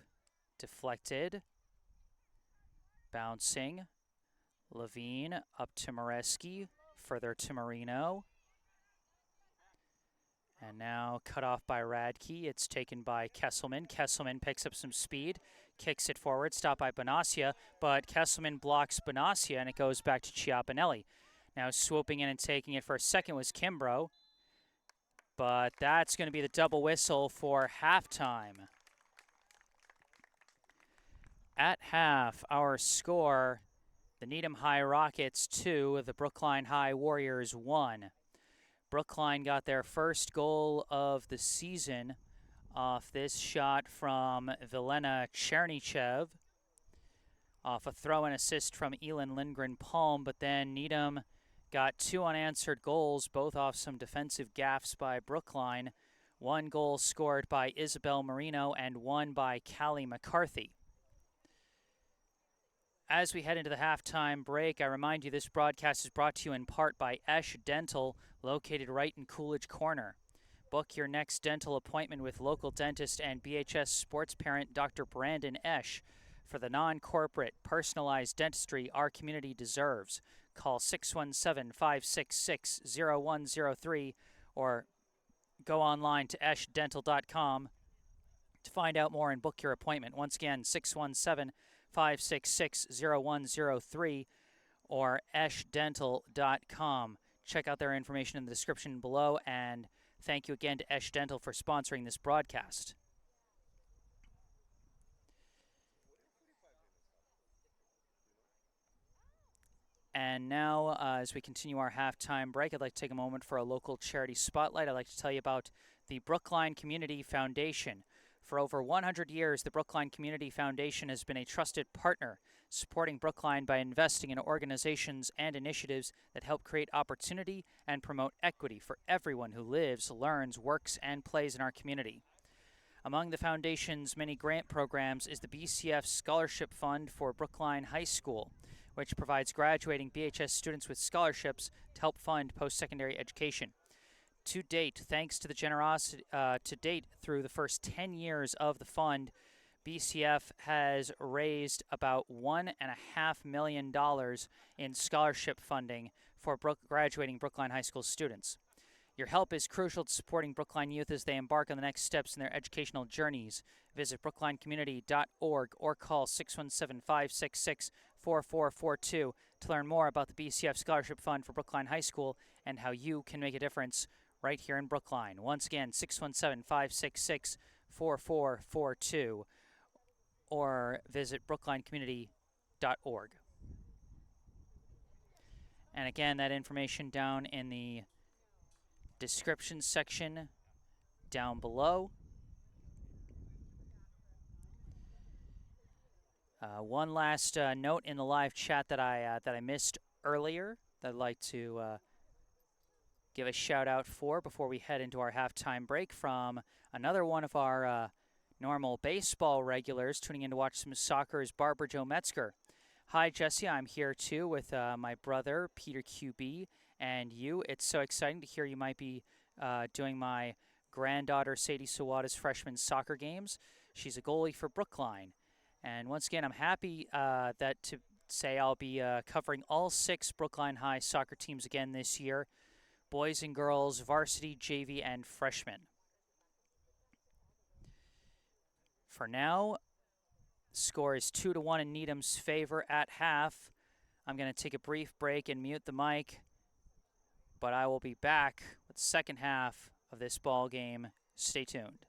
deflected, bouncing. Levine up to Moreski, further to Marino. And now cut off by Radke. It's taken by Kesselman. Kesselman picks up some speed, kicks it forward, stopped by Bonaccia, but Kesselman blocks Bonaccia and it goes back to Chiapinelli. Now swooping in and taking it for a second was Kimbrough. But that's going to be the double whistle for halftime. At half, our score, the Needham High Rockets 2, the Brookline High Warriors 1. Brookline got their first goal of the season off this shot from Vilena Chernychev, off a throw and assist from Elin Lindgren-Palm, but then Needham got two unanswered goals, both off some defensive gaffes by Brookline. One goal scored by Isabel Marino and one by Callie McCarthy. As we head into the halftime break, I remind you this broadcast is brought to you in part by Esch Dental, located right in Coolidge Corner. Book your next dental appointment with local dentist and BHS sports parent Dr. Brandon Esch for the non-corporate, personalized dentistry our community deserves. Call 617-566-0103 or go online to eschdental.com to find out more and book your appointment. Once again, 617-566-0103 or eschdental.com. Check out their information in the description below, and thank you again to Esch Dental for sponsoring this broadcast. And now, as we continue our halftime break, I'd like to take a moment for a local charity spotlight. I'd like to tell you about the Brookline Community Foundation. For over 100 years, the Brookline Community Foundation has been a trusted partner, supporting Brookline by investing in organizations and initiatives that help create opportunity and promote equity for everyone who lives, learns, works, and plays in our community. Among the Foundation's many grant programs is the BCF Scholarship Fund for Brookline High School, which provides graduating BHS students with scholarships to help fund post-secondary education. To date, thanks to the generosity through the first 10 years of the fund, BCF has raised about $1.5 million in scholarship funding for graduating Brookline High School students. Your help is crucial to supporting Brookline youth as they embark on the next steps in their educational journeys. Visit brooklinecommunity.org or call 617-566-4442 to learn more about the BCF Scholarship Fund for Brookline High School and how you can make a difference right here in Brookline. Once again, 617-566-4442 or visit brooklinecommunity.org. And again, that information down in the description section down below. One last note in the live chat that I missed earlier that I'd like to give a shout out for before we head into our halftime break from another one of our normal baseball regulars tuning in to watch some soccer is Barbara Jo Metzger. Hi, Jesse. I'm here too with my brother, Peter QB, and you. It's so exciting to hear you might be doing my granddaughter, Sadie Sawada's freshman soccer games. She's a goalie for Brookline. And once again, I'm happy to say I'll be covering all 6 Brookline High soccer teams again this year. Boys and girls, varsity, JV, and freshmen. For now, the score is 2-1 in Needham's favor at half. I'm going to take a brief break and mute the mic, but I will be back with the second half of this ball game. Stay tuned.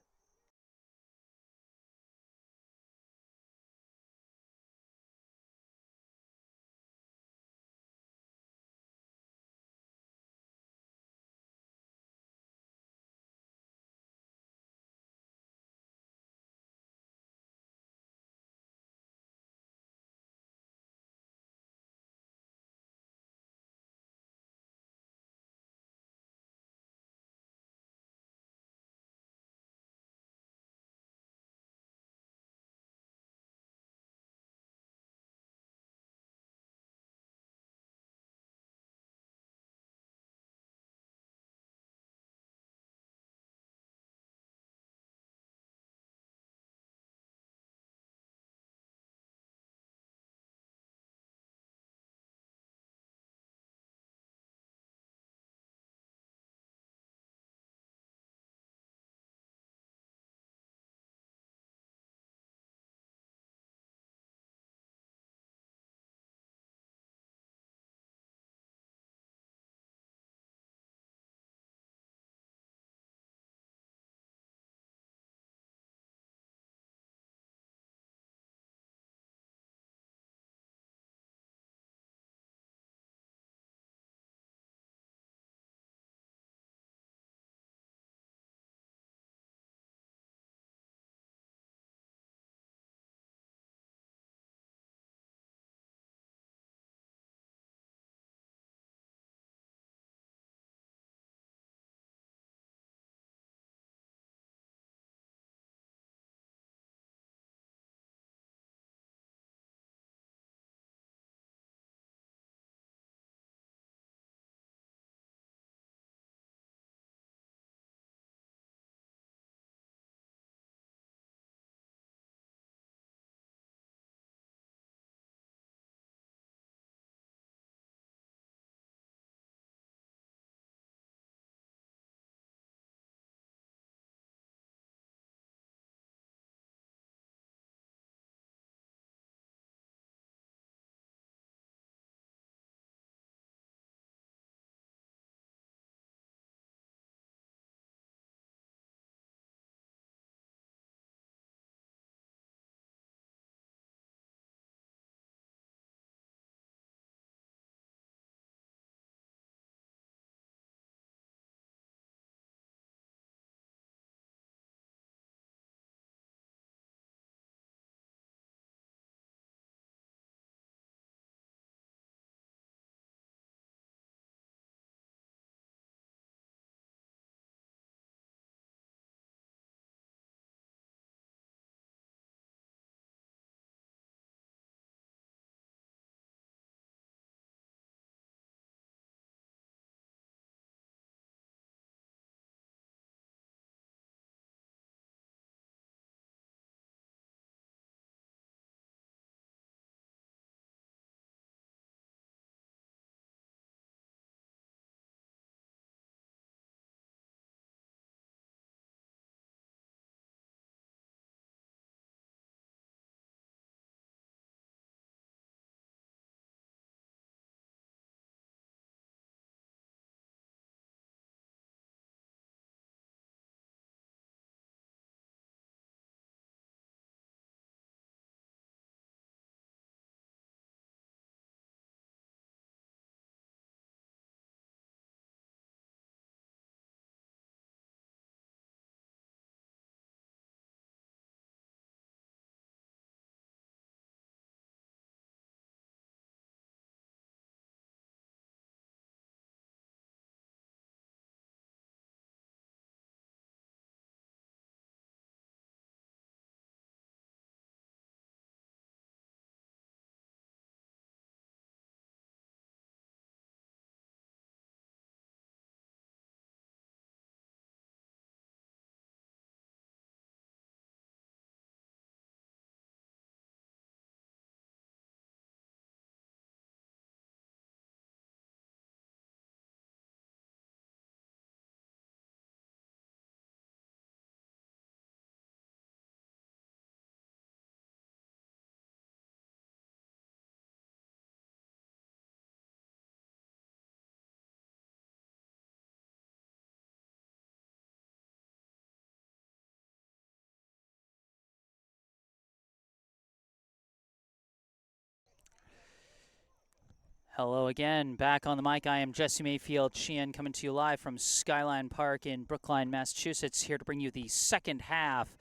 Hello again, back on the mic. I am Jesse Mayfield-Sheehan coming to you live from Skyline Park in Brookline, Massachusetts, here to bring you the second half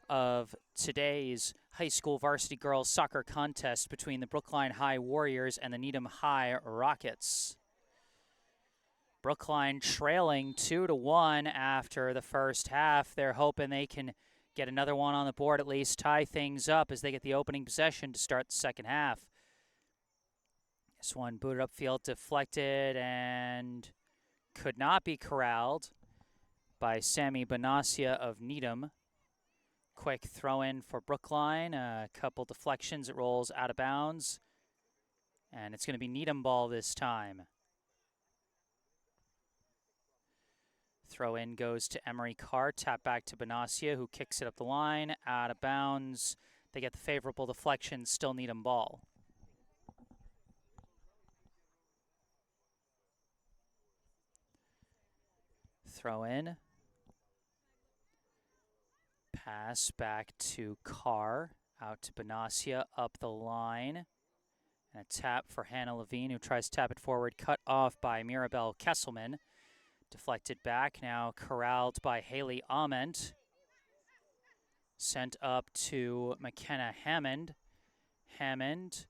of today's high school varsity girls soccer contest between the Brookline High Warriors and the Needham High Rockets. Brookline trailing 2-1 after the first half. They're hoping they can get another one on the board, at least tie things up as they get the opening possession to start the second half. This one booted upfield, deflected, and could not be corralled by Sammy Bonacia of Needham. Quick throw in for Brookline, a couple deflections, it rolls out of bounds, and it's going to be Needham ball this time. Throw in goes to Emery Carr, tap back to Bonacia, who kicks it up the line, out of bounds. They get the favorable deflection, still Needham ball. Throw in. Pass back to Carr, out to Bonacia, up the line. And a tap for Hannah Levine, who tries to tap it forward, cut off by Mirabelle Kesselman. Deflected back, now corralled by Haley Ament. Sent up to McKenna Hammond. Hammond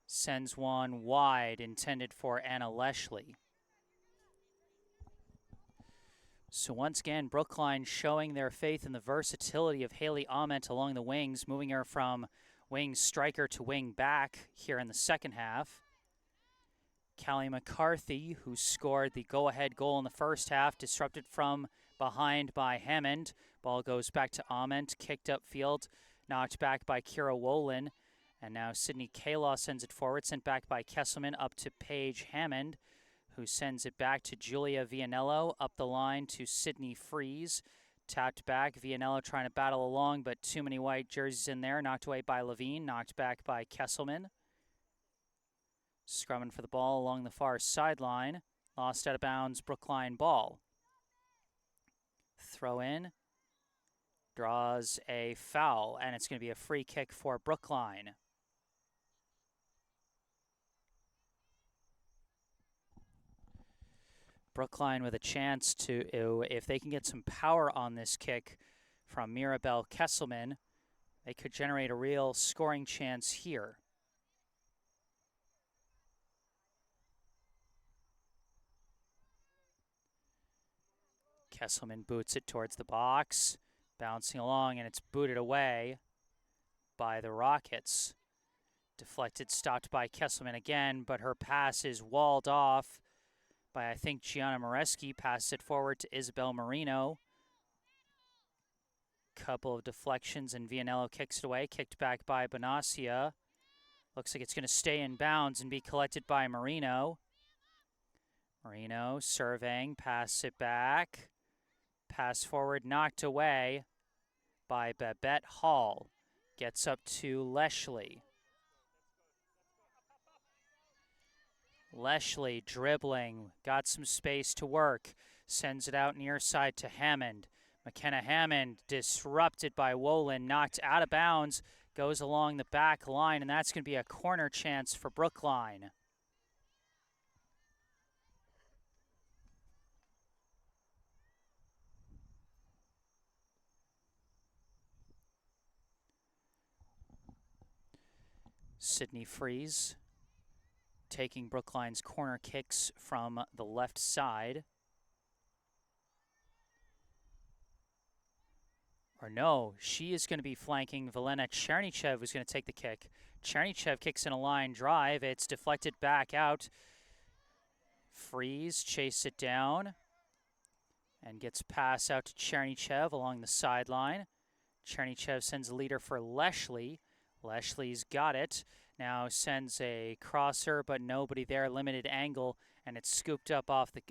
sends one wide, intended for Anna Leshley. So once again, Brookline showing their faith in the versatility of Haley Ament along the wings, moving her from wing striker to wing back here in the second half. Callie McCarthy, who scored the go-ahead goal in the first half, disrupted from behind by Hammond. Ball goes back to Ament, kicked upfield, knocked back by Kira Wolin. And now Sydney Kaylaw sends it forward, sent back by Kesselman up to Paige Hammond, who sends it back to Julia Vianello, up the line to Sydney Freeze. Tapped back, Vianello trying to battle along, but too many white jerseys in there. Knocked away by Levine, knocked back by Kesselman. Scrumming for the ball along the far sideline. Lost out of bounds, Brookline ball. Throw in. Draws a foul, and it's going to be a free kick for Brookline. Brookline with a chance to, if they can get some power on this kick from Mirabelle Kesselman, they could generate a real scoring chance here. Kesselman boots it towards the box, bouncing along, and it's booted away by the Rockets. Deflected, stopped by Kesselman again, but her pass is walled off by, I think, Gianna Moreski. Passes it forward to Isabel Marino. Couple of deflections, and Vianello kicks it away. Kicked back by Bonacia. Looks like it's going to stay in bounds and be collected by Marino. Marino surveying, pass it back. Pass forward, knocked away by Babette Hall. Gets up to Leshley. Leshley dribbling, got some space to work, sends it out near side to Hammond. McKenna Hammond disrupted by Wolin, knocked out of bounds, goes along the back line, and that's going to be a corner chance for Brookline. Sydney Freeze taking Brookline's corner kicks from the left side. Or no, she is going to be flanking Velena Chernychev, who's going to take the kick. Chernychev kicks in a line drive. It's deflected back out. Freeze chase it down and gets pass out to Chernychev along the sideline. Chernychev sends a leader for Leshley. Leshley's got it. Now sends a crosser, but nobody there. Limited angle, and it's scooped up off the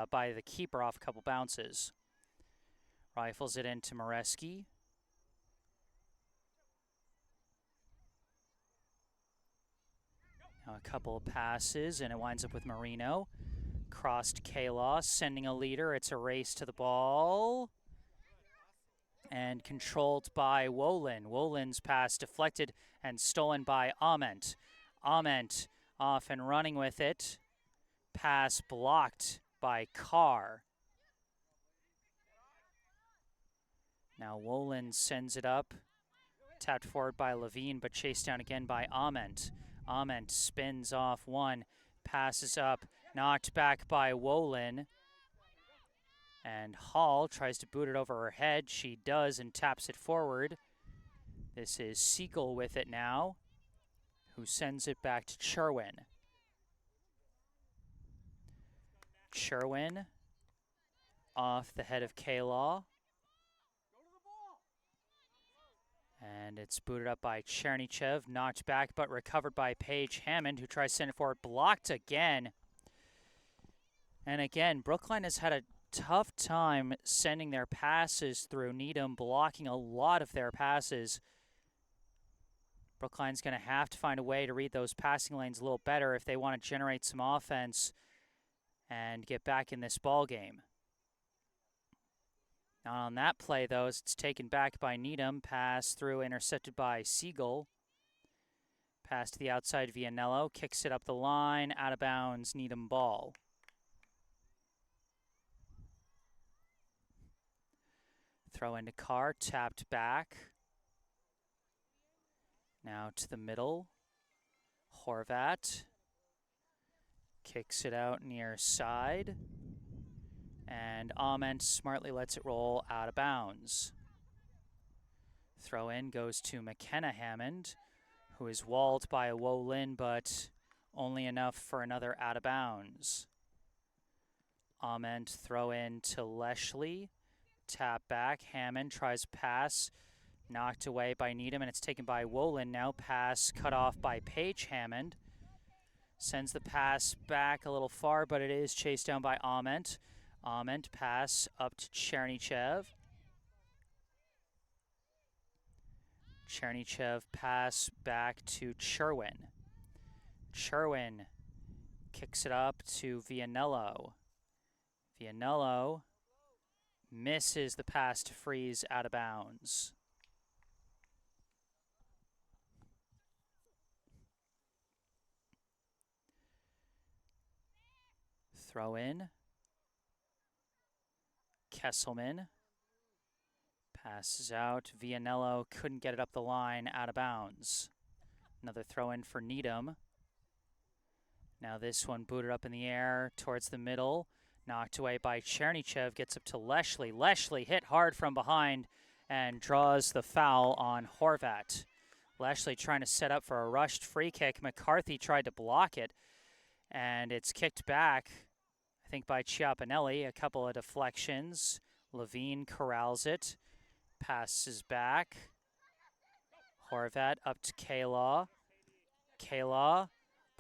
by the keeper off a couple bounces. Rifles it into Moreski. Now a couple of passes, and it winds up with Marino. Crossed Kaylaw, sending a leader. It's a race to the ball. And controlled by Wolin. Wolin's pass deflected and stolen by Ament. Ament off and running with it. Pass blocked by Carr. Now Wolin sends it up. Tapped forward by Levine, but chased down again by Ament. Ament spins off one, passes up, knocked back by Wolin. And Hall tries to boot it over her head. She does and taps it forward. This is Siegel with it now, who sends it back to Sherwin. Sherwin off the head of K-Law. And it's booted up by Chernychev, knocked back but recovered by Paige Hammond, who tries to send it forward, blocked again. And again, Brookline has had a tough time sending their passes through. Needham blocking a lot of their passes. Brookline's going to have to find a way to read those passing lanes a little better if they want to generate some offense and get back in this ball game. Not on that play, though, as it's taken back by Needham. Pass through, intercepted by Siegel. Pass to the outside, Vianello. Kicks it up the line, out of bounds, Needham ball. Throw into Carr, tapped back. Now to the middle. Horvat. Kicks it out near side. And Ament smartly lets it roll out of bounds. Throw in goes to McKenna Hammond, who is walled by a Wolin, but only enough for another out of bounds. Ament throw in to Leshley. Tap back. Hammond tries pass. Knocked away by Needham, and it's taken by Wolin. Now pass cut off by Paige Hammond. Sends the pass back a little far, but it is chased down by Ament. Ament pass up to Chernychev. Chernychev pass back to Sherwin. Sherwin kicks it up to Vianello. Vianello misses the pass to Freeze out of bounds. Throw in. Kesselman passes out. Vianello couldn't get it up the line, out of bounds. Another throw in for Needham. Now this one booted up in the air towards the middle. Knocked away by Chernychev, gets up to Leshley. Leshley hit hard from behind and draws the foul on Horvat. Leshley trying to set up for a rushed free kick. McCarthy tried to block it, and it's kicked back, I think, by Chiapinelli. A couple of deflections. Levine corrals it. Passes back. Horvat up to K-Law. K-Law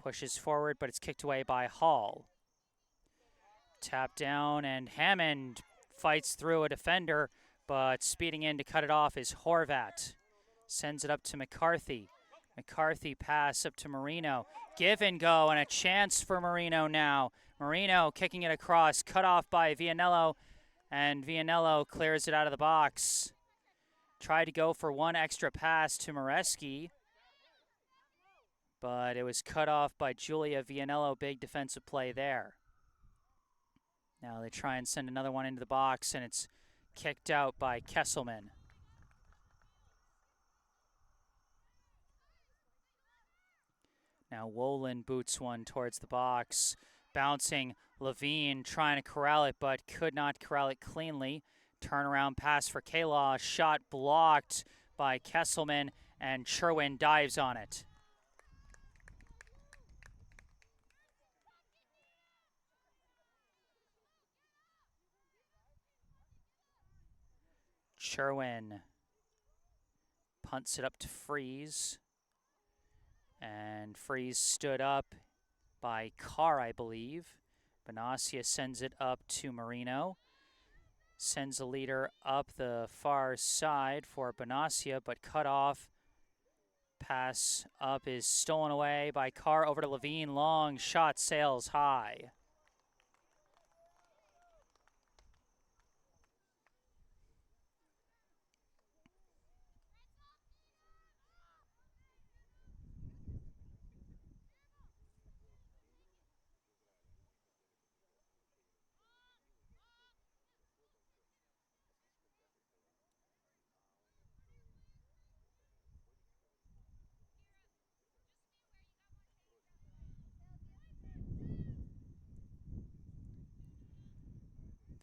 pushes forward, but it's kicked away by Hall. Tap down, and Hammond fights through a defender, but speeding in to cut it off is Horvat. Sends it up to McCarthy. McCarthy pass up to Marino. Give and go, and a chance for Marino now. Marino kicking it across, cut off by Vianello, and Vianello clears it out of the box. Tried to go for one extra pass to Moreski, but it was cut off by Julia Vianello. Big defensive play there. Now they try and send another one into the box, and it's kicked out by Kesselman. Now Wolin boots one towards the box. Bouncing, Levine trying to corral it, but could not corral it cleanly. Turnaround pass for K-Law. Shot blocked by Kesselman, and Sherwin dives on it. Sherwin punts it up to Freeze. And Freeze stood up by Carr, I believe. Bonacia sends it up to Marino. Sends a leader up the far side for Bonacia, but cut off. Pass up is stolen away by Carr over to Levine. Long shot sails high.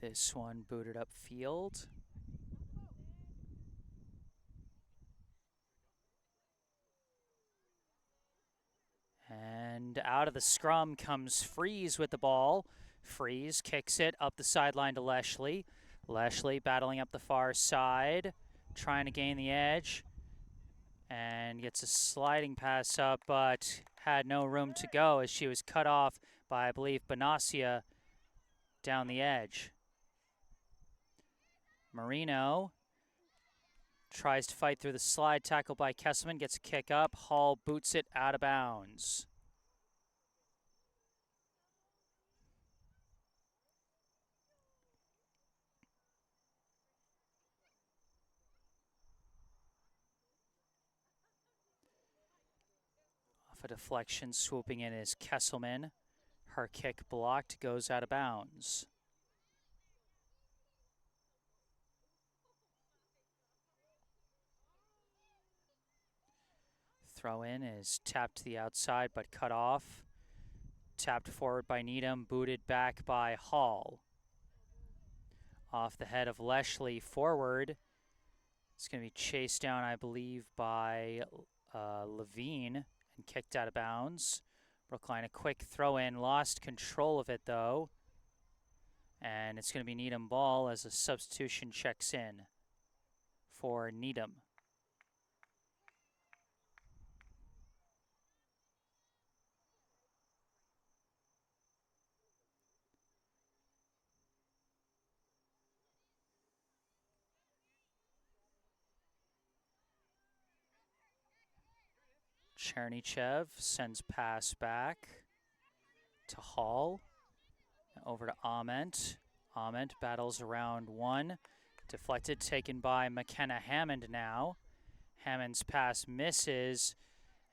This one booted upfield. And out of the scrum comes Freeze with the ball. Freeze kicks it up the sideline to Leshley. Leshley battling up the far side, trying to gain the edge. And gets a sliding pass up, but had no room to go as she was cut off by, I believe, Bonacia down the edge. Marino tries to fight through the slide, tackle by Kesselman, gets a kick up. Hall boots it out of bounds. Off a deflection, swooping in is Kesselman. Her kick blocked, goes out of bounds. Throw in is tapped to the outside but cut off. Tapped forward by Needham, booted back by Hall. Off the head of Leshley forward. It's going to be chased down, I believe, by Levine and kicked out of bounds. Brookline a quick throw in, lost control of it though. And it's going to be Needham ball as a substitution checks in for Needham. Chernychev sends pass back to Hall. Over to Ament. Ament battles around one. Deflected, taken by McKenna Hammond now. Hammond's pass misses,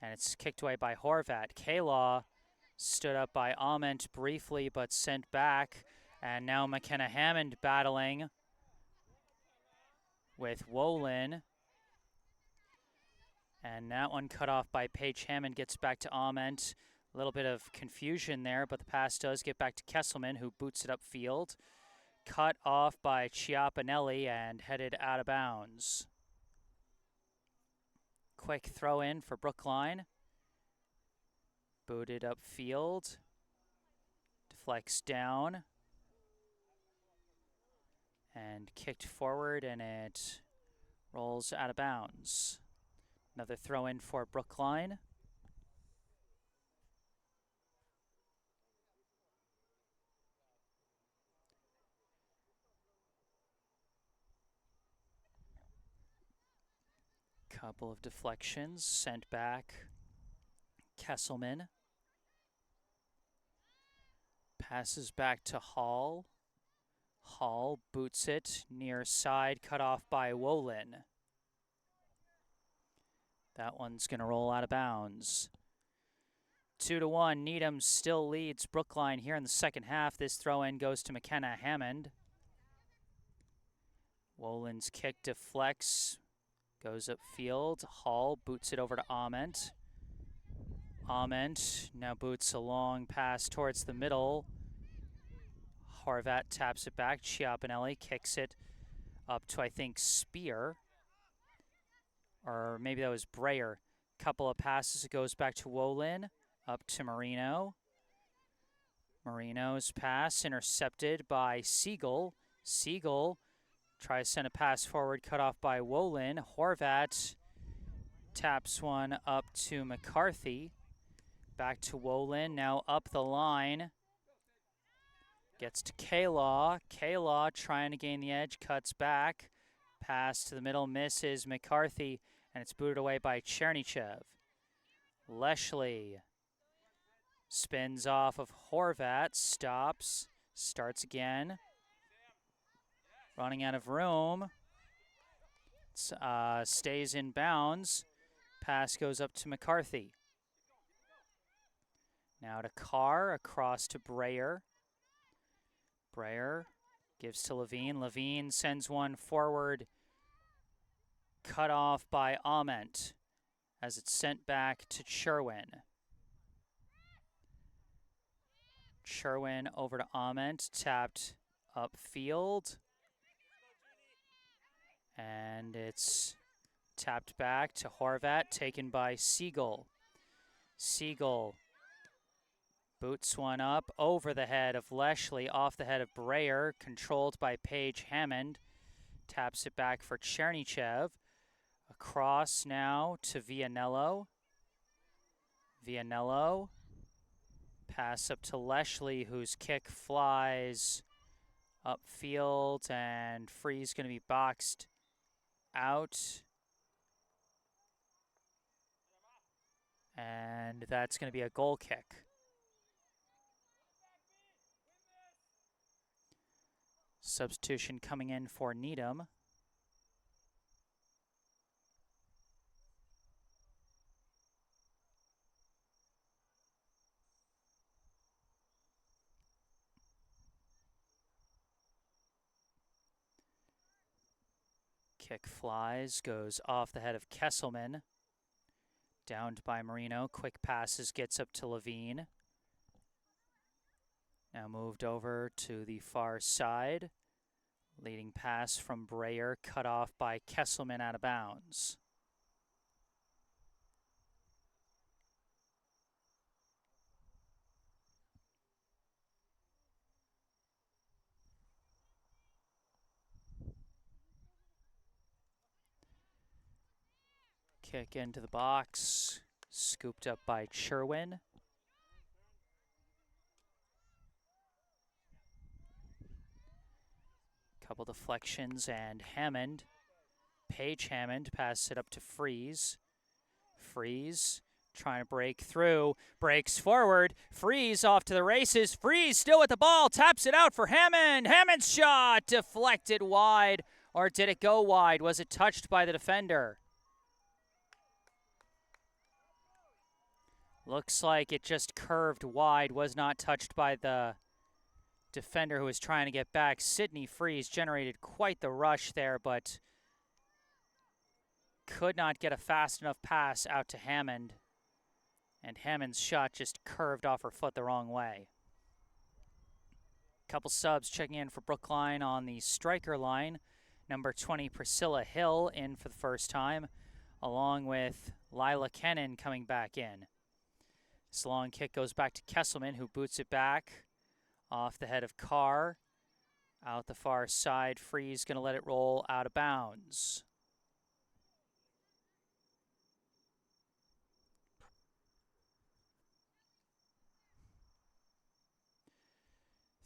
and it's kicked away by Horvat. K-Law stood up by Ament briefly, but sent back. And now McKenna Hammond battling with Wolin. And that one cut off by Paige Hammond, gets back to Ament. A little bit of confusion there, but the pass does get back to Kesselman, who boots it upfield. Cut off by Chiapinelli and headed out of bounds. Quick throw in for Brookline. Booted upfield. Deflects down. And kicked forward, and it rolls out of bounds. Another throw in for Brookline. Couple of deflections sent back. Kesselman passes back to Hall. Hall boots it near side, cut off by Wolin. That one's going to roll out of bounds. 2-1. Needham still leads Brookline here in the second half. This throw-in goes to McKenna Hammond. Wolin's kick deflects, goes upfield. Hall boots it over to Ament. Ament now boots a long pass towards the middle. Horvat taps it back. Chiapinelli kicks it up to, I think, Spear. Or maybe that was Breyer. Couple of passes. It goes back to Wolin. Up to Marino. Marino's pass intercepted by Siegel. Siegel tries to send a pass forward, cut off by Wolin. Horvat taps one up to McCarthy. Back to Wolin, now up the line. Gets to K-Law. K-Law trying to gain the edge, cuts back. Pass to the middle, misses McCarthy, and it's booted away by Chernychev. Leshley spins off of Horvat, stops, starts again. Running out of room. Stays in bounds. Pass goes up to McCarthy. Now to Carr, across to Breyer. Breyer gives to Levine. Levine sends one forward. Cut off by Ament as it's sent back to Sherwin. Sherwin over to Ament, tapped Upfield. And it's tapped back to Horvat, taken by Siegel. Siegel boots one up over the head of Leshley, off the head of Breyer, controlled by Paige Hammond. Taps it back for Chernychev. Across now to Vianello. Vianello. Pass up to Leshley, whose kick flies upfield, and Free's going to be boxed out. And that's going to be a goal kick. Substitution coming in for Needham. Kick flies, goes off the head of Kesselman. Downed by Marino. Quick passes, gets up to Levine. Now moved over to the far side. Leading pass from Breyer, cut off by Kesselman out of bounds. Kick into the box, scooped up by Sherwin. Couple deflections, and Hammond, Paige Hammond, passes it up to Freeze. Freeze trying to break through, breaks forward. Freeze off to the races. Freeze still with the ball, taps it out for Hammond. Hammond's shot deflected wide, or did it go wide? Was it touched by the defender? Looks like it just curved wide, was not touched by the defender who was trying to get back. Sydney Freeze generated quite the rush there, but could not get a fast enough pass out to Hammond. And Hammond's shot just curved off her foot the wrong way. Couple subs checking in for Brookline on the striker line. Number 20, Priscilla Hill, in for the first time, along with Lila Kennan coming back in. This long kick goes back to Kesselman, who boots it back off the head of Carr. Out the far side, Freeze going to let it roll out of bounds.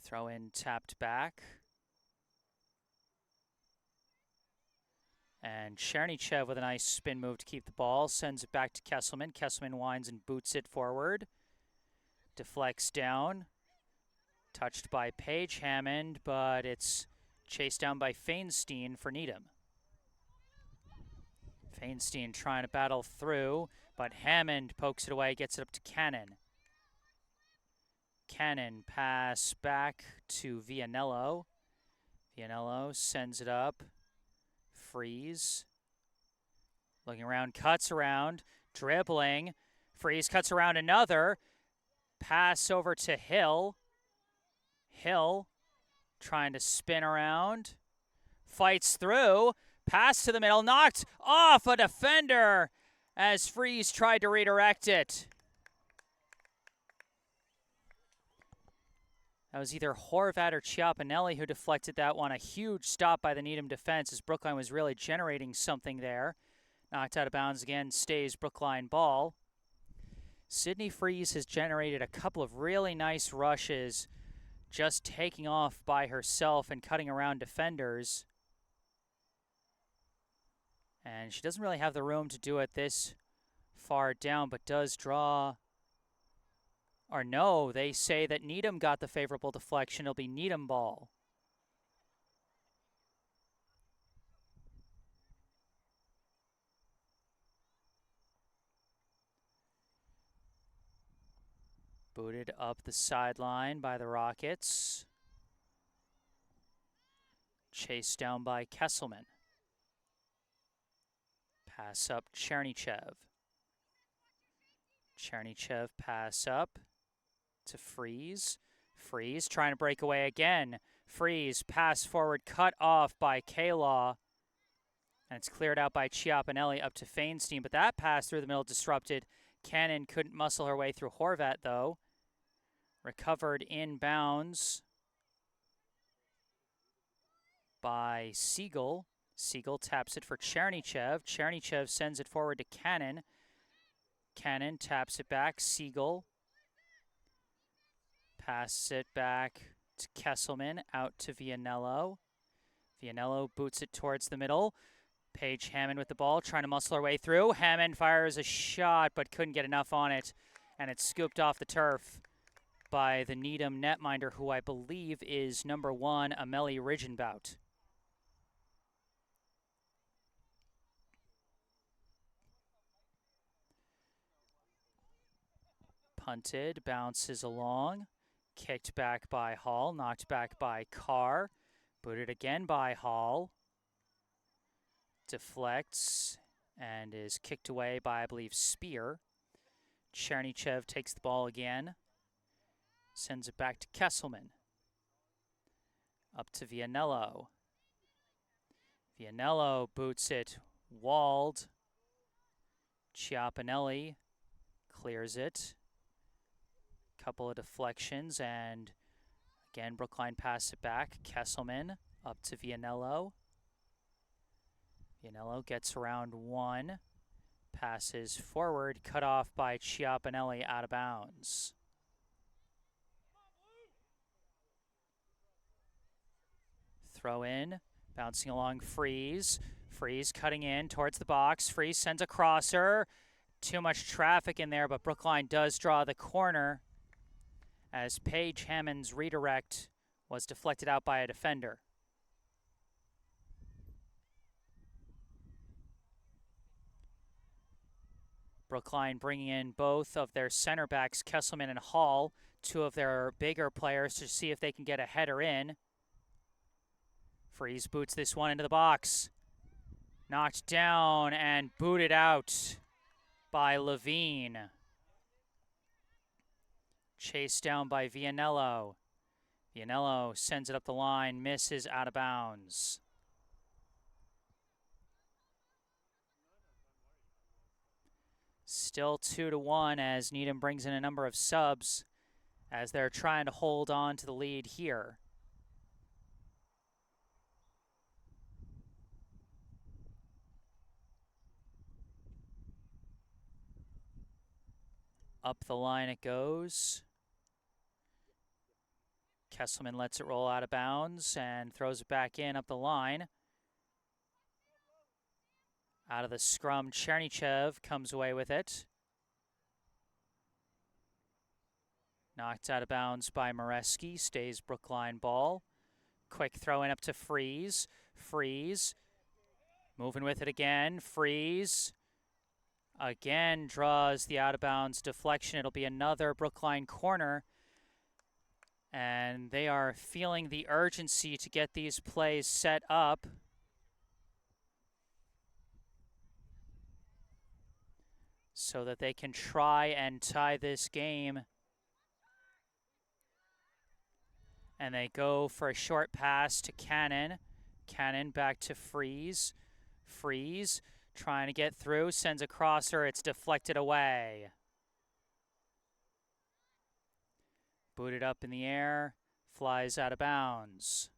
Throw in tapped back. And Chernychev with a nice spin move to keep the ball. Sends it back to Kesselman. Kesselman winds and boots it forward. Deflects down. Touched by Paige Hammond, but it's chased down by Feinstein for Needham. Feinstein trying to battle through, but Hammond pokes it away, gets it up to Cannon. Cannon pass back to Vianello. Vianello sends it up. Freeze. Looking around, cuts around, dribbling. Freeze cuts around another. Pass over to Hill. Hill trying to spin around. Fights through. Pass to the middle. Knocked off a defender as Freeze tried to redirect it. That was either Horvat or Chiappinelli who deflected that one. A huge stop by the Needham defense as Brookline was really generating something there. Knocked out of bounds again, stays Brookline ball. Sydney Freeze has generated a couple of really nice rushes, just taking off by herself and cutting around defenders. And she doesn't really have the room to do it this far down, but does draw. Or no, they say that Needham got the favorable deflection. It'll be Needham ball. Booted up the sideline by the Rockets. Chased down by Kesselman. Pass up Chernychev. Chernychev pass up to Freeze. Freeze trying to break away again. Freeze, pass forward, cut off by Kalaw. And it's cleared out by Chiapinelli up to Feinstein. But that pass through the middle disrupted. Cannon couldn't muscle her way through Horvat, though. Recovered inbounds by Siegel. Siegel taps it for Chernychev. Chernychev sends it forward to Cannon. Cannon taps it back. Siegel passes it back to Kesselman. Out to Vianello. Vianello boots it towards the middle. Paige Hammond with the ball, trying to muscle her way through. Hammond fires a shot, but couldn't get enough on it. And it's scooped off the turf by the Needham netminder, who I believe is number 1, Amelie Ridgenbout. Punted, bounces along. Kicked back by Hall, knocked back by Carr. Booted again by Hall. Deflects and is kicked away by, I believe, Spear. Chernychev takes the ball again. Sends it back to Kesselman. Up to Vianello. Vianello boots it. Walled. Chiapinelli clears it. Couple of deflections, and again, Brookline passes it back. Kesselman up to Vianello. Vianello gets around 1. Passes forward, cut off by Chiapinelli, out of bounds. Throw in, bouncing along Freeze. Freeze cutting in towards the box. Freeze sends a crosser. Too much traffic in there, but Brookline does draw the corner as Paige Hammond's redirect was deflected out by a defender. Brookline bringing in both of their center backs, Kesselman and Hall, 2 of their bigger players, to see if they can get a header in. Freeze boots this one into the box. Knocked down and booted out by Levine. Chased down by Vianello. Vianello sends it up the line, misses, out of bounds. Still 2-1 as Needham brings in a number of subs as they're trying to hold on to the lead here. Up the line it goes. Kesselman lets it roll out of bounds and throws it back in up the line. Out of the scrum, Chernychev comes away with it. Knocked out of bounds by Moreski, stays Brookline ball. Quick throw in up to Freeze. Freeze, moving with it again. Freeze, again draws the out of bounds deflection. It'll be another Brookline corner. And they are feeling the urgency to get these plays set up. So that they can try and tie this game. And they go for a short pass to Cannon. Cannon back to Freeze. Freeze trying to get through, sends a crosser, it's deflected away. Booted up in the air, flies out of bounds.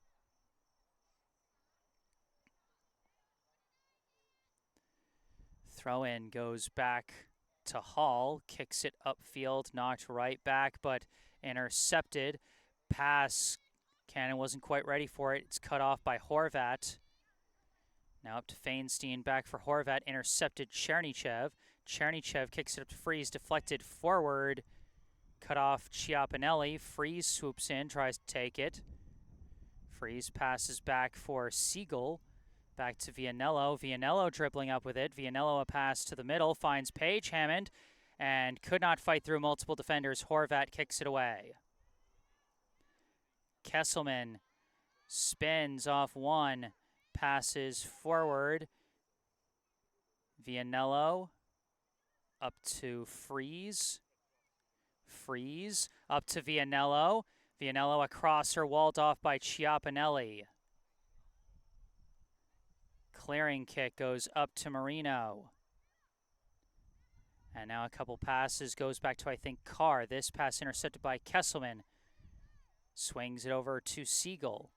Throw in goes back to Hall, kicks it upfield, knocked right back, but intercepted. Pass, Cannon wasn't quite ready for it. It's cut off by Horvat. Now up to Feinstein, back for Horvat, intercepted Chernychev. Chernychev kicks it up to Freeze, deflected forward. Cut off Chiapinelli. Freeze swoops in, tries to take it. Freeze passes back for Siegel. Back to Vianello. Vianello dribbling up with it. Vianello a pass to the middle, finds Paige Hammond, and could not fight through multiple defenders. Horvat kicks it away. Kesselman spins off one, passes forward. Vianello up to Freeze. Freeze up to Vianello. Vianello across her, walled off by Chiapinelli. Clearing kick goes up to Marino. And now a couple passes, goes back to, I think, Carr. This pass intercepted by Kesselman. Swings it over to Siegel.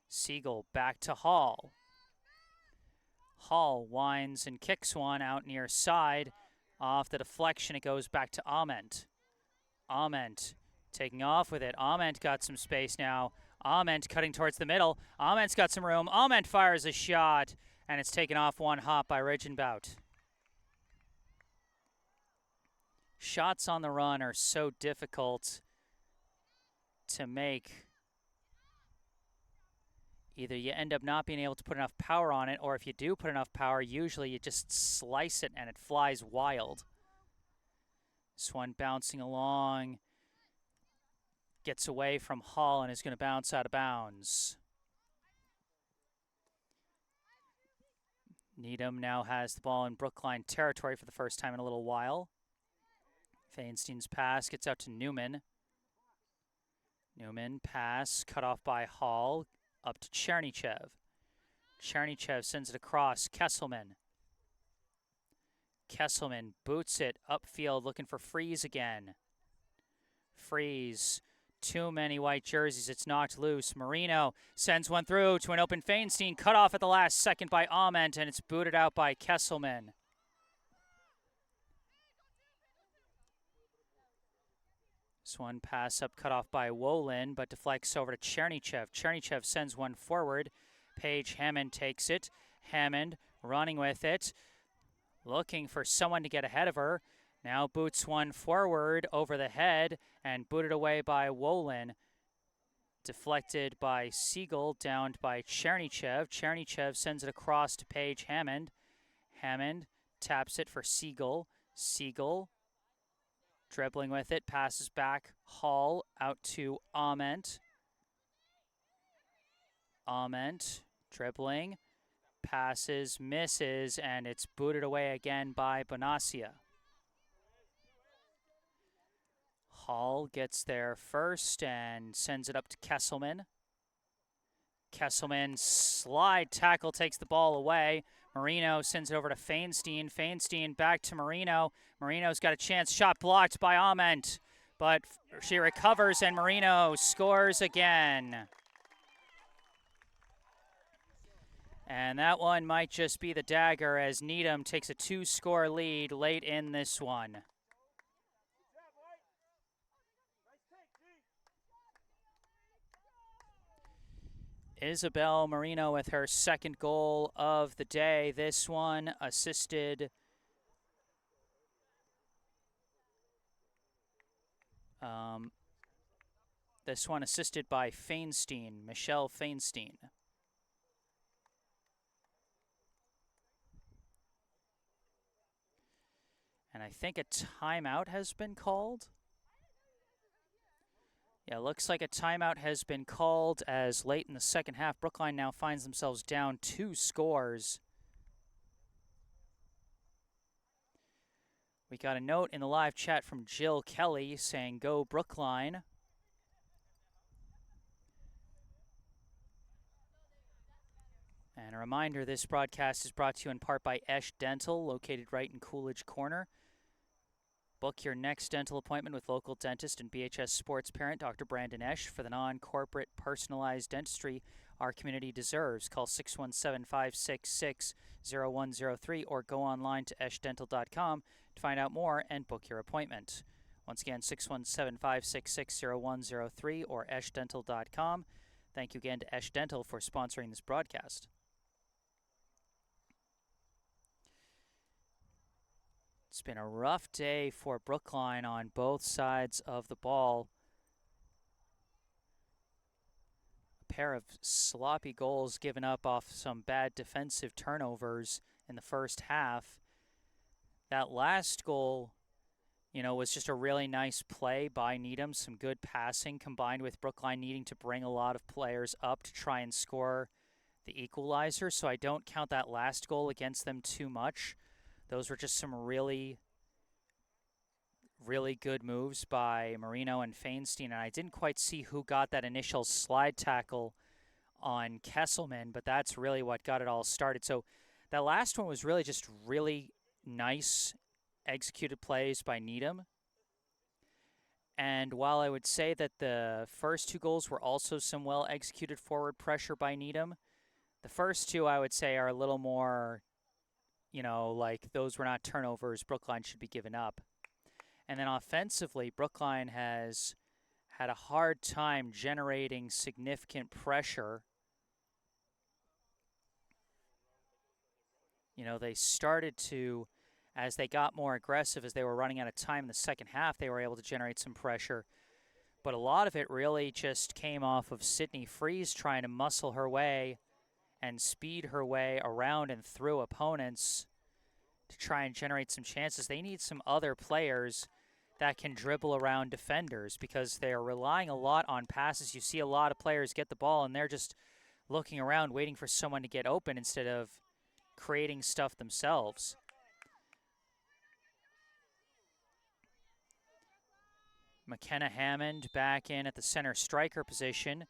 Siegel back to Hall. Hall winds and kicks one out near side. Off the deflection, it goes back to Ament. Ament taking off with it. Ament got some space now. Ament cutting towards the middle. Ament's got some room. Ament fires a shot, and it's taken off one hop by Ridgenbout. Shots on the run are so difficult to make. Either you end up not being able to put enough power on it, or if you do put enough power, usually you just slice it and it flies wild. This one bouncing along, gets away from Hall and is going to bounce out of bounds. Needham now has the ball in Brookline territory for the first time in a little while. Feinstein's pass gets out to Newman. Newman pass cut off by Hall, up to Chernychev. Chernychev sends it across. Kesselman. Kesselman boots it upfield, looking for Freeze again. Freeze. Too many white jerseys. It's knocked loose. Marino sends one through to an open Feinstein. Cut off at the last second by Ament, and it's booted out by Kesselman. This one pass up cut off by Wolin, but deflects over to Chernychev. Chernychev sends one forward. Paige Hammond takes it. Hammond running with it, looking for someone to get ahead of her. Now boots one forward over the head and booted away by Wolin. Deflected by Siegel, downed by Chernychev. Chernychev sends it across to Paige Hammond. Hammond taps it for Siegel. Siegel dribbling with it, passes back. Hall out to Ament. Ament dribbling, passes, misses, and it's booted away again by Bonacia. Hall gets there first and sends it up to Kesselman. Kesselman slide tackle takes the ball away. Marino sends it over to Feinstein. Feinstein back to Marino. Marino's got a chance. Shot blocked by Ament, but she recovers and Marino scores again. And that one might just be the dagger as Needham takes a 2-score lead late in this one. Isabel Marino with her second goal of the day. This one assisted by Feinstein, Michelle Feinstein. And I think a timeout has been called. Yeah, looks like a timeout has been called as late in the second half, Brookline now finds themselves down 2 scores. We got a note in the live chat from Jill Kelly saying, "Go Brookline." And a reminder, this broadcast is brought to you in part by Esch Dental, located right in Coolidge Corner. Book your next dental appointment with local dentist and BHS sports parent, Dr. Brandon Esch, for the non-corporate, personalized dentistry our community deserves. Call 617-566-0103 or go online to eschdental.com to find out more and book your appointment. Once again, 617-566-0103 or eschdental.com. Thank you again to Esch Dental for sponsoring this broadcast. It's been a rough day for Brookline on both sides of the ball. A pair of sloppy goals given up off some bad defensive turnovers in the first half. That last goal, was just a really nice play by Needham. Some good passing combined with Brookline needing to bring a lot of players up to try and score the equalizer. So I don't count that last goal against them too much. Those were just some really, Really good moves by Marino and Feinstein, and I didn't quite see who got that initial slide tackle on Kesselman, but that's really what got it all started. So that last one was really just really nice executed plays by Needham. And while I would say that the first 2 goals were also some well-executed forward pressure by Needham, the first 2 I would say are a little more, like those were not turnovers Brookline should be giving up. And then offensively, Brookline has had a hard time generating significant pressure. They started to, as they got more aggressive, as they were running out of time in the second half, they were able to generate some pressure. But a lot of it really just came off of Sydney Freeze trying to muscle her way and speed her way around and through opponents to try and generate some chances. They need some other players that can dribble around defenders because they are relying a lot on passes. You see a lot of players get the ball and they're just looking around waiting for someone to get open instead of creating stuff themselves. McKenna Hammond back in at the center striker position.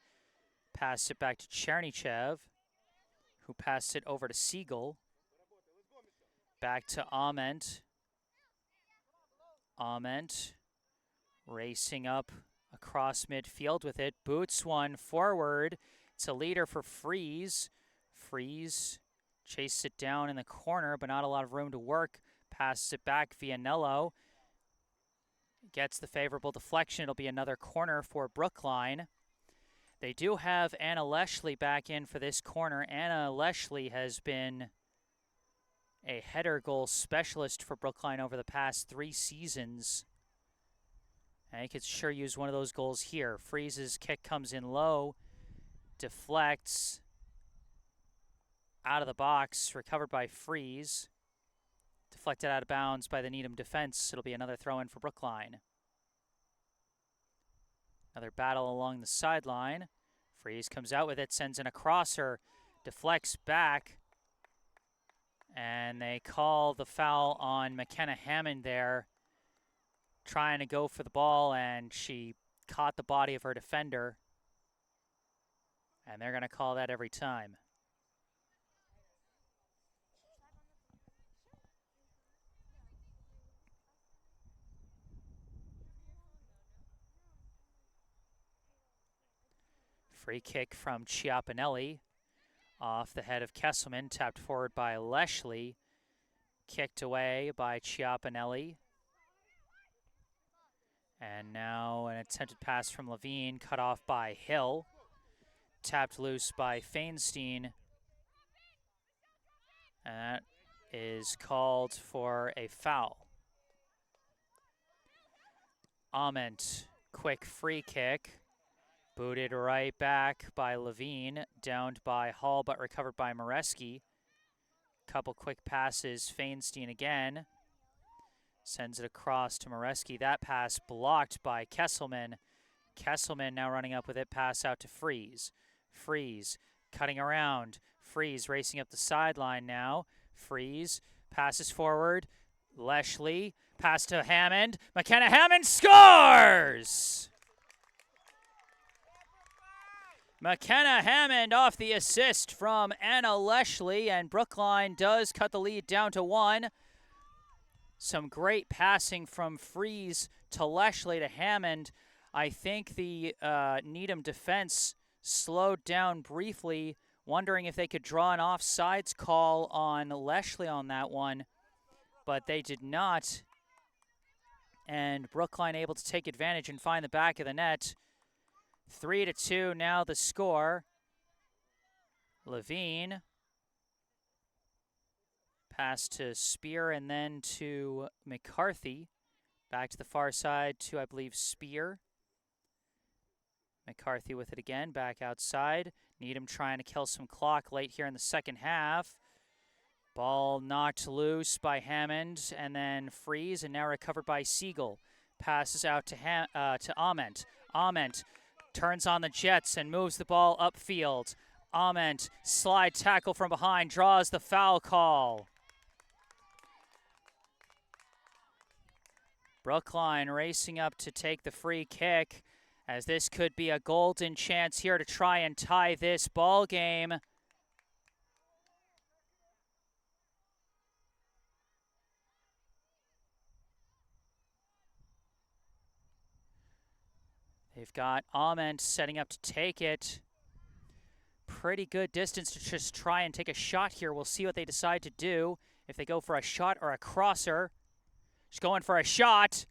Pass it back to Chernychev, who passed it over to Siegel. Back to Ament. Ament racing up across midfield with it. Boots one forward. It's a leader for Freeze. Freeze chased it down in the corner, but not a lot of room to work. Passes it back. Vianello gets the favorable deflection. It'll be another corner for Brookline. They do have Anna Leshley back in for this corner. Anna Leshley has been a header goal specialist for Brookline over the past 3 seasons. And he could sure use one of those goals here. Freeze's kick comes in low, deflects out of the box, recovered by Freeze. Deflected out of bounds by the Needham defense. It'll be another throw-in for Brookline. Another battle along the sideline. Freeze comes out with it, sends in a crosser, deflects back. And they call the foul on McKenna Hammond there, trying to go for the ball, and she caught the body of her defender. And they're going to call that every time. Free kick from Chiapinelli off the head of Kesselman, tapped forward by Leshley. Kicked away by Chiapinelli. And now an attempted pass from Levine, cut off by Hill. Tapped loose by Feinstein. And that is called for a foul. Ament, quick free kick. Booted right back by Levine, downed by Hall, but recovered by Moreski. Couple quick passes, Feinstein again. Sends it across to Moreski. That pass blocked by Kesselman. Kesselman now running up with it, pass out to Freeze. Freeze cutting around. Freeze racing up the sideline now. Freeze passes forward. Leshley, pass to Hammond. McKenna Hammond scores! McKenna Hammond off the assist from Anna Leshley, and Brookline does cut the lead down to 1. Some great passing from Freeze to Leshley to Hammond. I think the Needham defense slowed down briefly, wondering if they could draw an offsides call on Leshley on that one, but they did not. And Brookline able to take advantage and find the back of the net. 3-2 now the score. Levine. Pass to Spear and then to McCarthy. Back to the far side to, I believe, Spear. McCarthy with it again, back outside. Needham trying to kill some clock late here in the second half. Ball knocked loose by Hammond and then Freeze, and now recovered by Siegel. Passes out to Ament. Ament turns on the Jets and moves the ball upfield. Ament, slide tackle from behind, draws the foul call. Brookline racing up to take the free kick, as this could be a golden chance here to try and tie this ball game. They've got Ament setting up to take it. Pretty good distance to just try and take a shot here. We'll see what they decide to do. If they go for a shot or a crosser. Just going for a shot.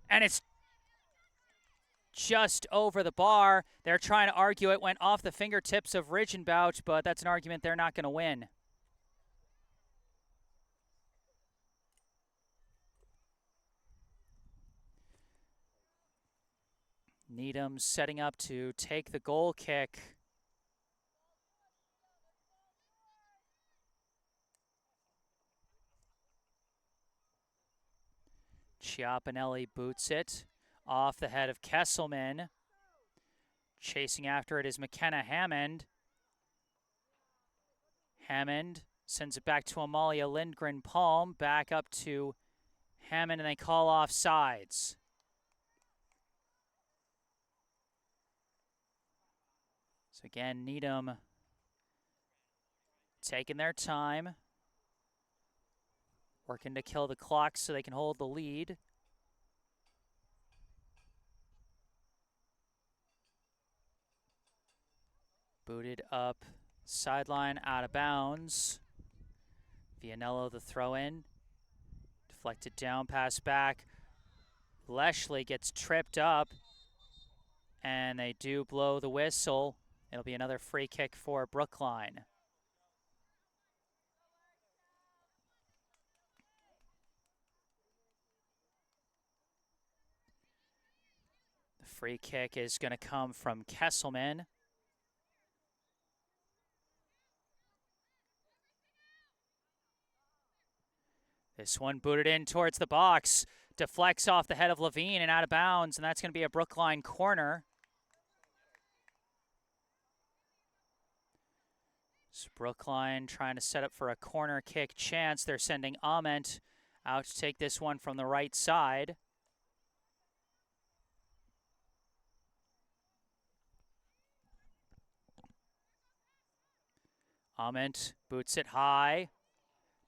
And it's just over the bar. They're trying to argue it went off the fingertips of Ridgenbout, but that's an argument they're not going to win. Needham setting up to take the goal kick. Chiapinelli boots it off the head of Kesselman. Chasing after it is McKenna Hammond. Hammond sends it back to Amalia Lindgren-Palm. Back up to Hammond, and they call off sides. So again, Needham taking their time. Working to kill the clock so they can hold the lead. Booted up, sideline, out of bounds. Vianello the throw-in. Deflected down, pass back. Leshley gets tripped up. And they do blow the whistle. It'll be another free kick for Brookline. The free kick is going to come from Kesselman. This one booted in towards the box. Deflects off the head of Levine and out of bounds, and that's going to be a Brookline corner. So Brookline trying to set up for a corner kick chance. They're sending Ament out to take this one from the right side. Ament boots it high.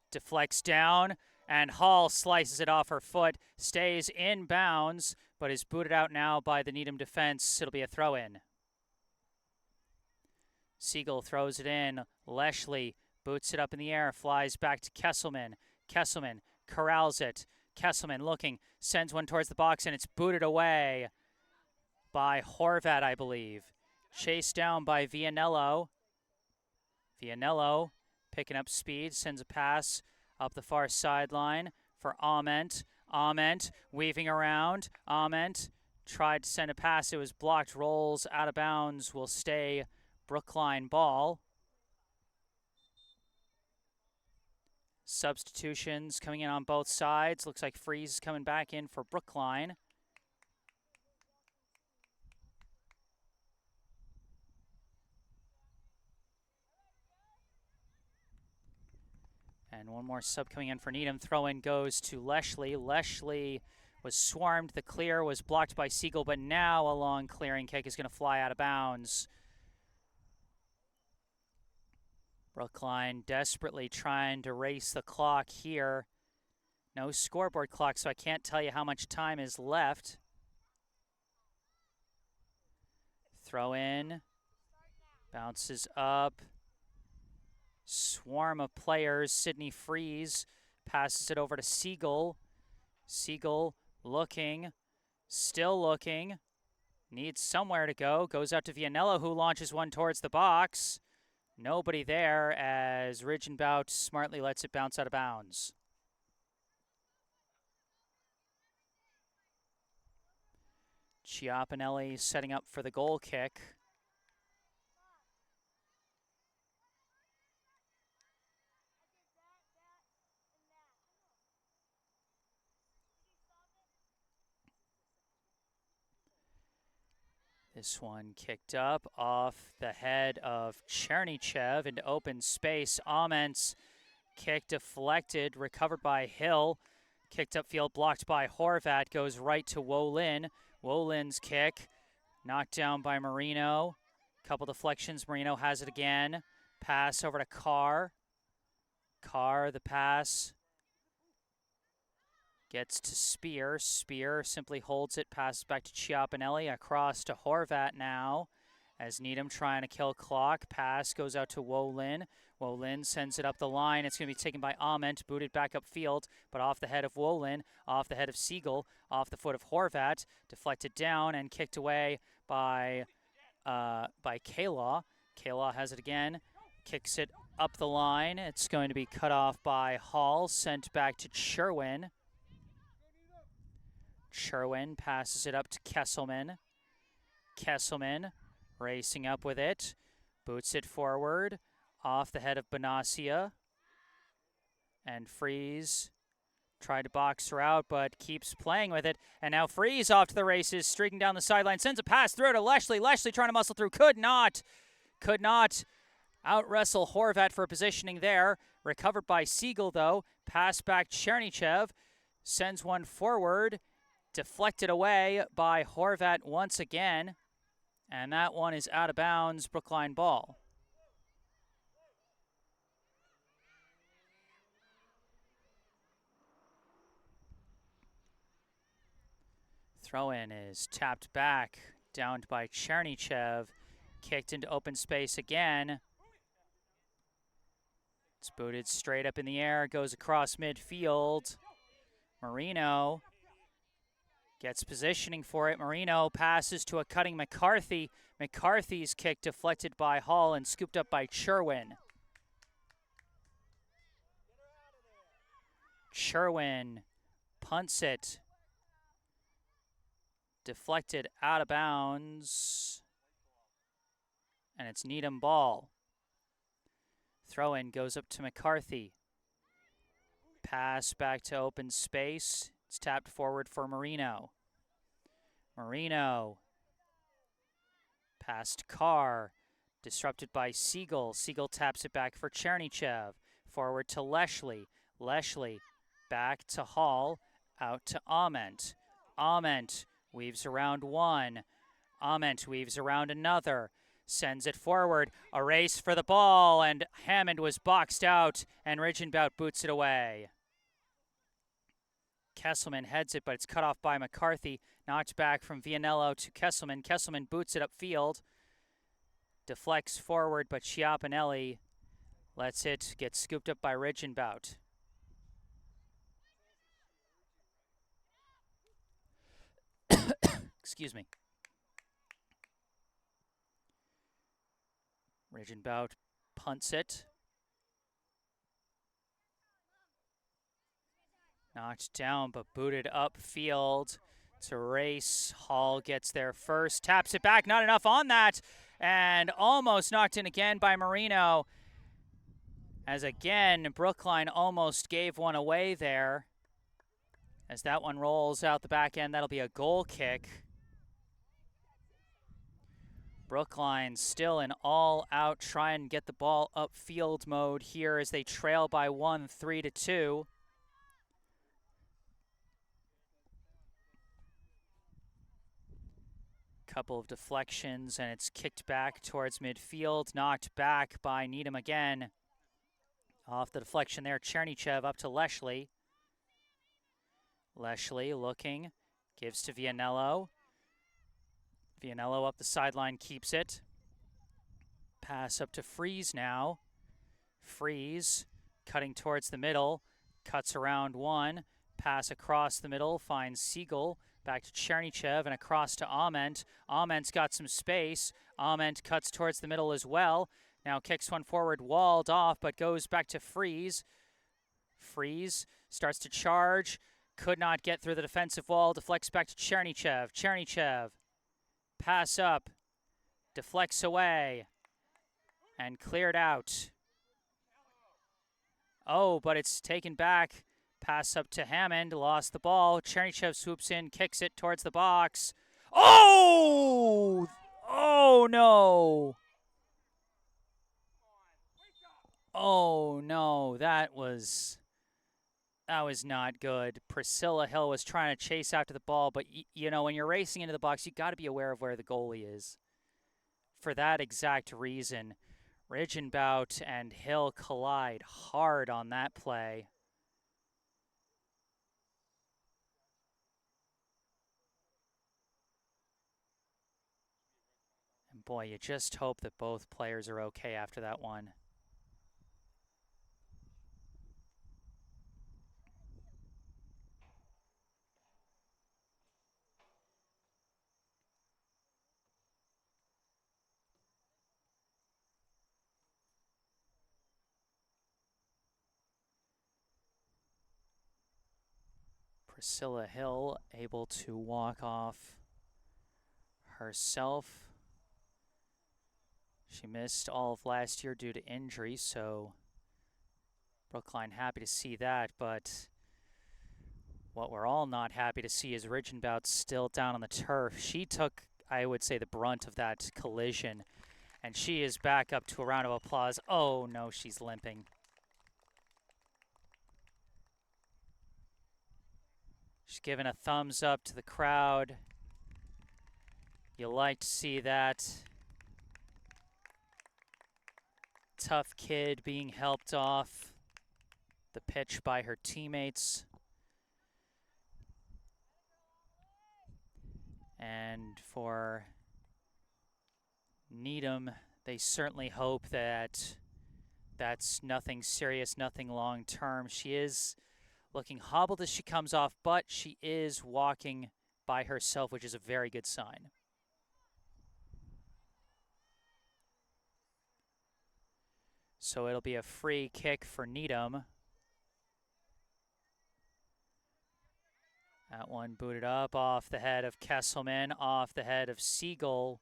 Deflects down. And Hall slices it off her foot, stays in bounds, but is booted out now by the Needham defense. It'll be a throw-in. Siegel throws it in. Leshley boots it up in the air, flies back to Kesselman. Kesselman corrals it. Kesselman looking, sends one towards the box, and it's booted away by Horvat, I believe. Chased down by Vianello. Vianello picking up speed, sends a pass up the far sideline for Ament. Ament weaving around. Ament tried to send a pass. It was blocked. Rolls out of bounds. Will stay Brookline ball. Substitutions coming in on both sides. Looks like Freeze is coming back in for Brookline. And one more sub coming in for Needham. Throw-in goes to Leshley. Leshley was swarmed. The clear was blocked by Siegel, but now a long clearing kick is going to fly out of bounds. Brookline desperately trying to race the clock here. No scoreboard clock, so I can't tell you how much time is left. Throw in. Bounces up. Swarm of players. Sydney Freeze passes it over to Siegel. Siegel looking. Still looking. Needs somewhere to go. Goes out to Vianello, who launches one towards the box. Nobody there as Ridgenbout smartly lets it bounce out of bounds. Chiapinelli setting up for the goal kick. This one kicked up off the head of Chernychev into open space. Ament's kick deflected, recovered by Hill. Kicked upfield, blocked by Horvat, goes right to Wolin. Wolin's kick, knocked down by Marino. Couple deflections, Marino has it again. Pass over to Carr. Carr, the pass. Gets to Spear. Spear simply holds it, passes back to Chiapinelli. Across to Horvat now. As Needham trying to kill clock. Pass goes out to Wolin. Wolin sends it up the line. It's going to be taken by Ament, booted back upfield, but off the head of Wolin, off the head of Siegel, off the foot of Horvat, deflected down and kicked away by Kaylaw. Kaylaw has it again, kicks it up the line. It's going to be cut off by Hall, sent back to Sherwin. Sherwin passes it up to Kesselman. Kesselman racing up with it, boots it forward, off the head of Bonacia. And Freeze tried to box her out, but keeps playing with it. And now Freeze off to the races, streaking down the sideline, sends a pass through to Leshley. Leshley trying to muscle through, could not out-wrestle Horvat for positioning there. Recovered by Siegel, though. Pass back Chernychev, sends one forward, deflected away by Horvat once again. And that one is out of bounds, Brookline ball. Throw-in is tapped back, downed by Chernychev, kicked into open space again. It's booted straight up in the air, goes across midfield. Marino gets positioning for it. Marino passes to a cutting McCarthy. McCarthy's kick deflected by Hall and scooped up by Sherwin. Sherwin punts it. Deflected out of bounds. And it's Needham ball. Throw-in goes up to McCarthy. Pass back to open space. It's tapped forward for Marino. Marino. Past Carr. Disrupted by Siegel. Siegel taps it back for Chernychev. Forward to Leshley. Leshley back to Hall. Out to Ament. Ament weaves around one. Ament weaves around another. Sends it forward. A race for the ball, and Hammond was boxed out, and Ridgenbout boots it away. Kesselman heads it, but it's cut off by McCarthy. Knocked back from Vianello to Kesselman. Kesselman boots it upfield. Deflects forward, but Chiapinelli lets it get scooped up by Ridgenbout. Excuse me. Ridgenbout punts it. Knocked down, but booted upfield. It's a race. Hall gets there first. Taps it back. Not enough on that. And almost knocked in again by Marino. As again, Brookline almost gave one away there. As that one rolls out the back end, that'll be a goal kick. Brookline still in all-out try and get the ball upfield mode here as they trail by 1, 3-2. Couple of deflections, and it's kicked back towards midfield, knocked back by Needham again. Off the deflection there, Chernychev up to Leshley. Leshley looking, gives to Vianello. Vianello up the sideline, keeps it. Pass up to Freeze now. Freeze cutting towards the middle, cuts around one. Pass across the middle, finds Siegel. Back to Chernychev and across to Ament. Ament's got some space. Ament cuts towards the middle as well. Now kicks one forward, walled off, but goes back to Freeze. Freeze starts to charge. Could not get through the defensive wall. Deflects back to Chernychev. Chernychev. Pass up, deflects away, and cleared out. Oh, but it's taken back. Pass up to Hammond, lost the ball. Chernychev swoops in, kicks it towards the box. Oh! Oh, no. Oh, no, that was That was not good. Priscilla Hill was trying to chase after the ball, but when you're racing into the box, you got to be aware of where the goalie is. For that exact reason, Ridgenbout and Hill collide hard on that play. And boy, you just hope that both players are okay after that one. Priscilla Hill able to walk off herself. She missed all of last year due to injury, so Brookline happy to see that, but what we're all not happy to see is Ridgenbout still down on the turf. She took, I would say, the brunt of that collision, and she is back up to a round of applause. Oh no, she's limping. She's giving a thumbs up to the crowd. You like to see that. Tough kid being helped off the pitch by her teammates. And for Needham, they certainly hope that that's nothing serious, nothing long term. She is looking hobbled as she comes off, but she is walking by herself, which is a very good sign. So it'll be a free kick for Needham. That one booted up off the head of Kesselman, off the head of Siegel.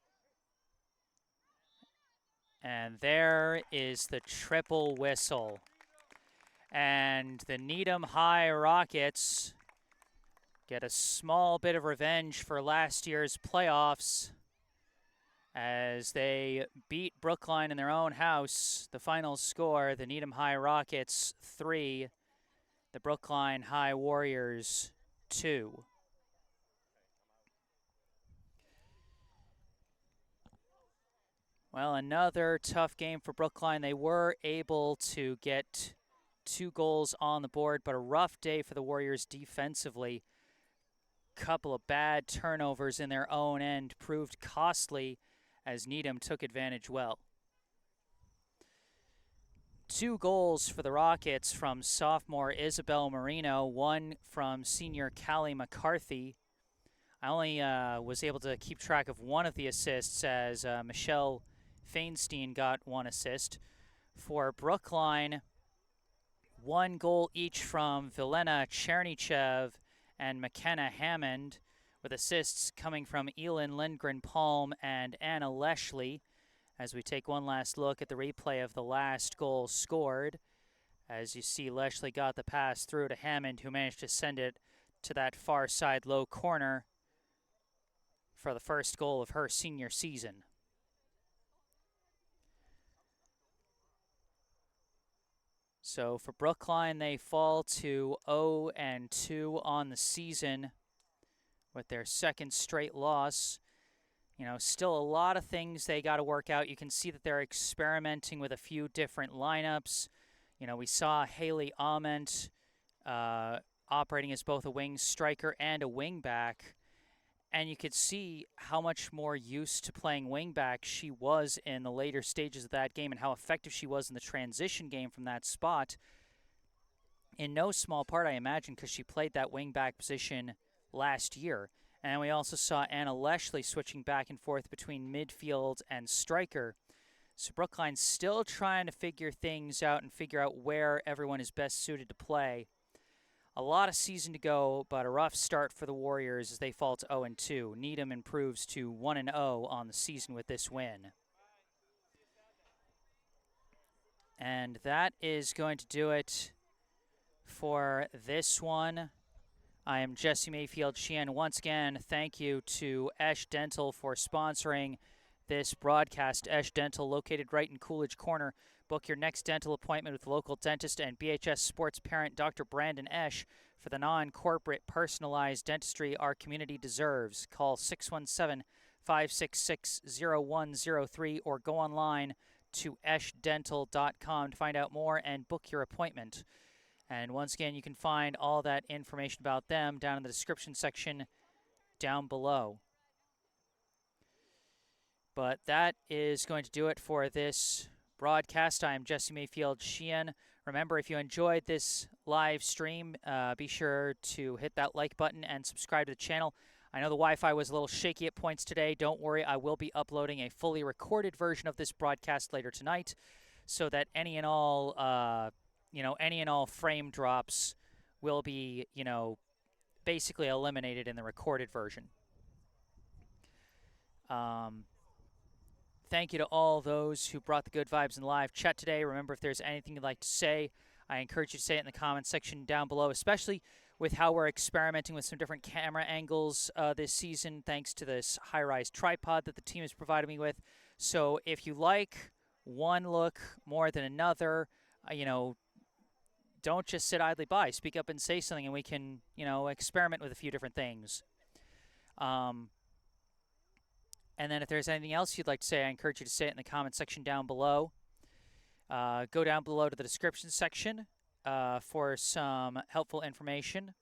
And there is the triple whistle. And the Needham High Rockets get a small bit of revenge for last year's playoffs as they beat Brookline in their own house. The final score, the Needham High Rockets 3, the Brookline High Warriors 2. Well, another tough game for Brookline. They were able to get 2 goals on the board, but a rough day for the Warriors defensively. Couple of bad turnovers in their own end proved costly as Needham took advantage well. 2 goals for the Rockets from sophomore Isabel Marino, 1 from senior Callie McCarthy. I only was able to keep track of one of the assists as Michelle Feinstein got 1 assist. For Brookline, 1 goal each from Vilena Chernychev and McKenna Hammond, with assists coming from Elin Lindgren-Palm and Anna Leshley. As we take one last look at the replay of the last goal scored, as you see Leshley got the pass through to Hammond, who managed to send it to that far side low corner for the first goal of her senior season. So for Brookline, they fall to 0-2 on the season with their second straight loss. Still a lot of things they got to work out. You can see that they're experimenting with a few different lineups. We saw Haley Ament operating as both a wing striker and a wing back. And you could see how much more used to playing wingback she was in the later stages of that game and how effective she was in the transition game from that spot. In no small part, I imagine, because she played that wingback position last year. And we also saw Anna Leshley switching back and forth between midfield and striker. So Brookline's still trying to figure things out and figure out where everyone is best suited to play. A lot of season to go, but a rough start for the Warriors as they fall to 0-2. Needham improves to 1-0 on the season with this win. And that is going to do it for this one. I am Jesse Mayfield-Sheehan. Once again, thank you to Esh Dental for sponsoring this broadcast. Esh Dental, located right in Coolidge Corner, Book your next dental appointment with local dentist and BHS sports parent Dr. Brandon Esch for the non-corporate personalized dentistry our community deserves. Call 617-566-0103 or go online to eschdental.com to find out more and book your appointment. And once again, you can find all that information about them down in the description section down below. But that is going to do it for this broadcast. I am Jesse Mayfield-Sheehan. Remember, if you enjoyed this live stream, be sure to hit that like button and subscribe to the channel. I know the Wi-Fi was a little shaky at points today. Don't worry, I will be uploading a fully recorded version of this broadcast later tonight, so that any and all frame drops will be, basically eliminated in the recorded version. Thank you to all those who brought the good vibes in live chat today. Remember, if there's anything you'd like to say, I encourage you to say it in the comments section down below, especially with how we're experimenting with some different camera angles this season, thanks to this high-rise tripod that the team has provided me with. So if you like one look more than another, don't just sit idly by. Speak up and say something, and we can, experiment with a few different things. And then if there's anything else you'd like to say, I encourage you to say it in the comment section down below. Go down below to the description section for some helpful information.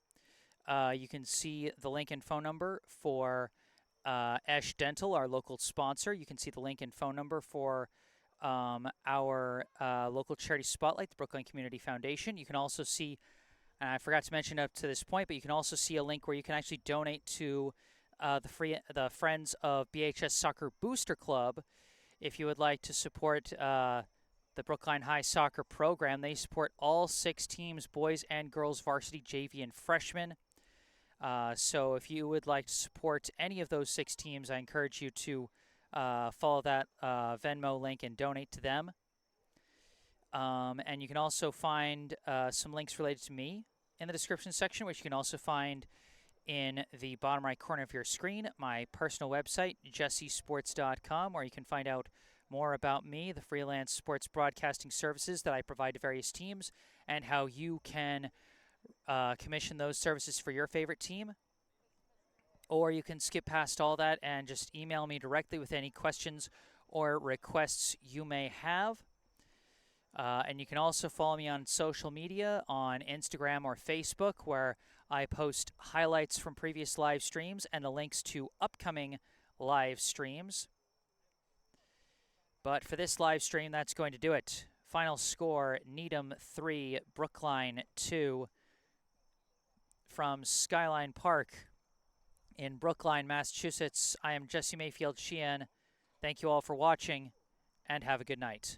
You can see the link and phone number for Esch Dental, our local sponsor. You can see the link and phone number for our local charity spotlight, the Brookline Community Foundation. You can also see, and I forgot to mention up to this point, but you can also see a link where you can actually donate to the Friends of BHS Soccer Booster Club. If you would like to support the Brookline High Soccer program, they support all 6 teams, boys and girls, varsity, JV, and freshmen. So if you would like to support any of those 6 teams, I encourage you to follow that Venmo link and donate to them. And you can also find some links related to me in the description section, which you can also find in the bottom right corner of your screen, my personal website, jessesports.com, where you can find out more about me, the freelance sports broadcasting services that I provide to various teams, and how you can commission those services for your favorite team. Or you can skip past all that and just email me directly with any questions or requests you may have. And you can also follow me on social media on Instagram or Facebook, where I post highlights from previous live streams and the links to upcoming live streams. But for this live stream, that's going to do it. Final score, Needham 3, Brookline 2 from Skyline Park in Brookline, Massachusetts. I am Jesse Mayfield-Sheehan. Thank you all for watching, and have a good night.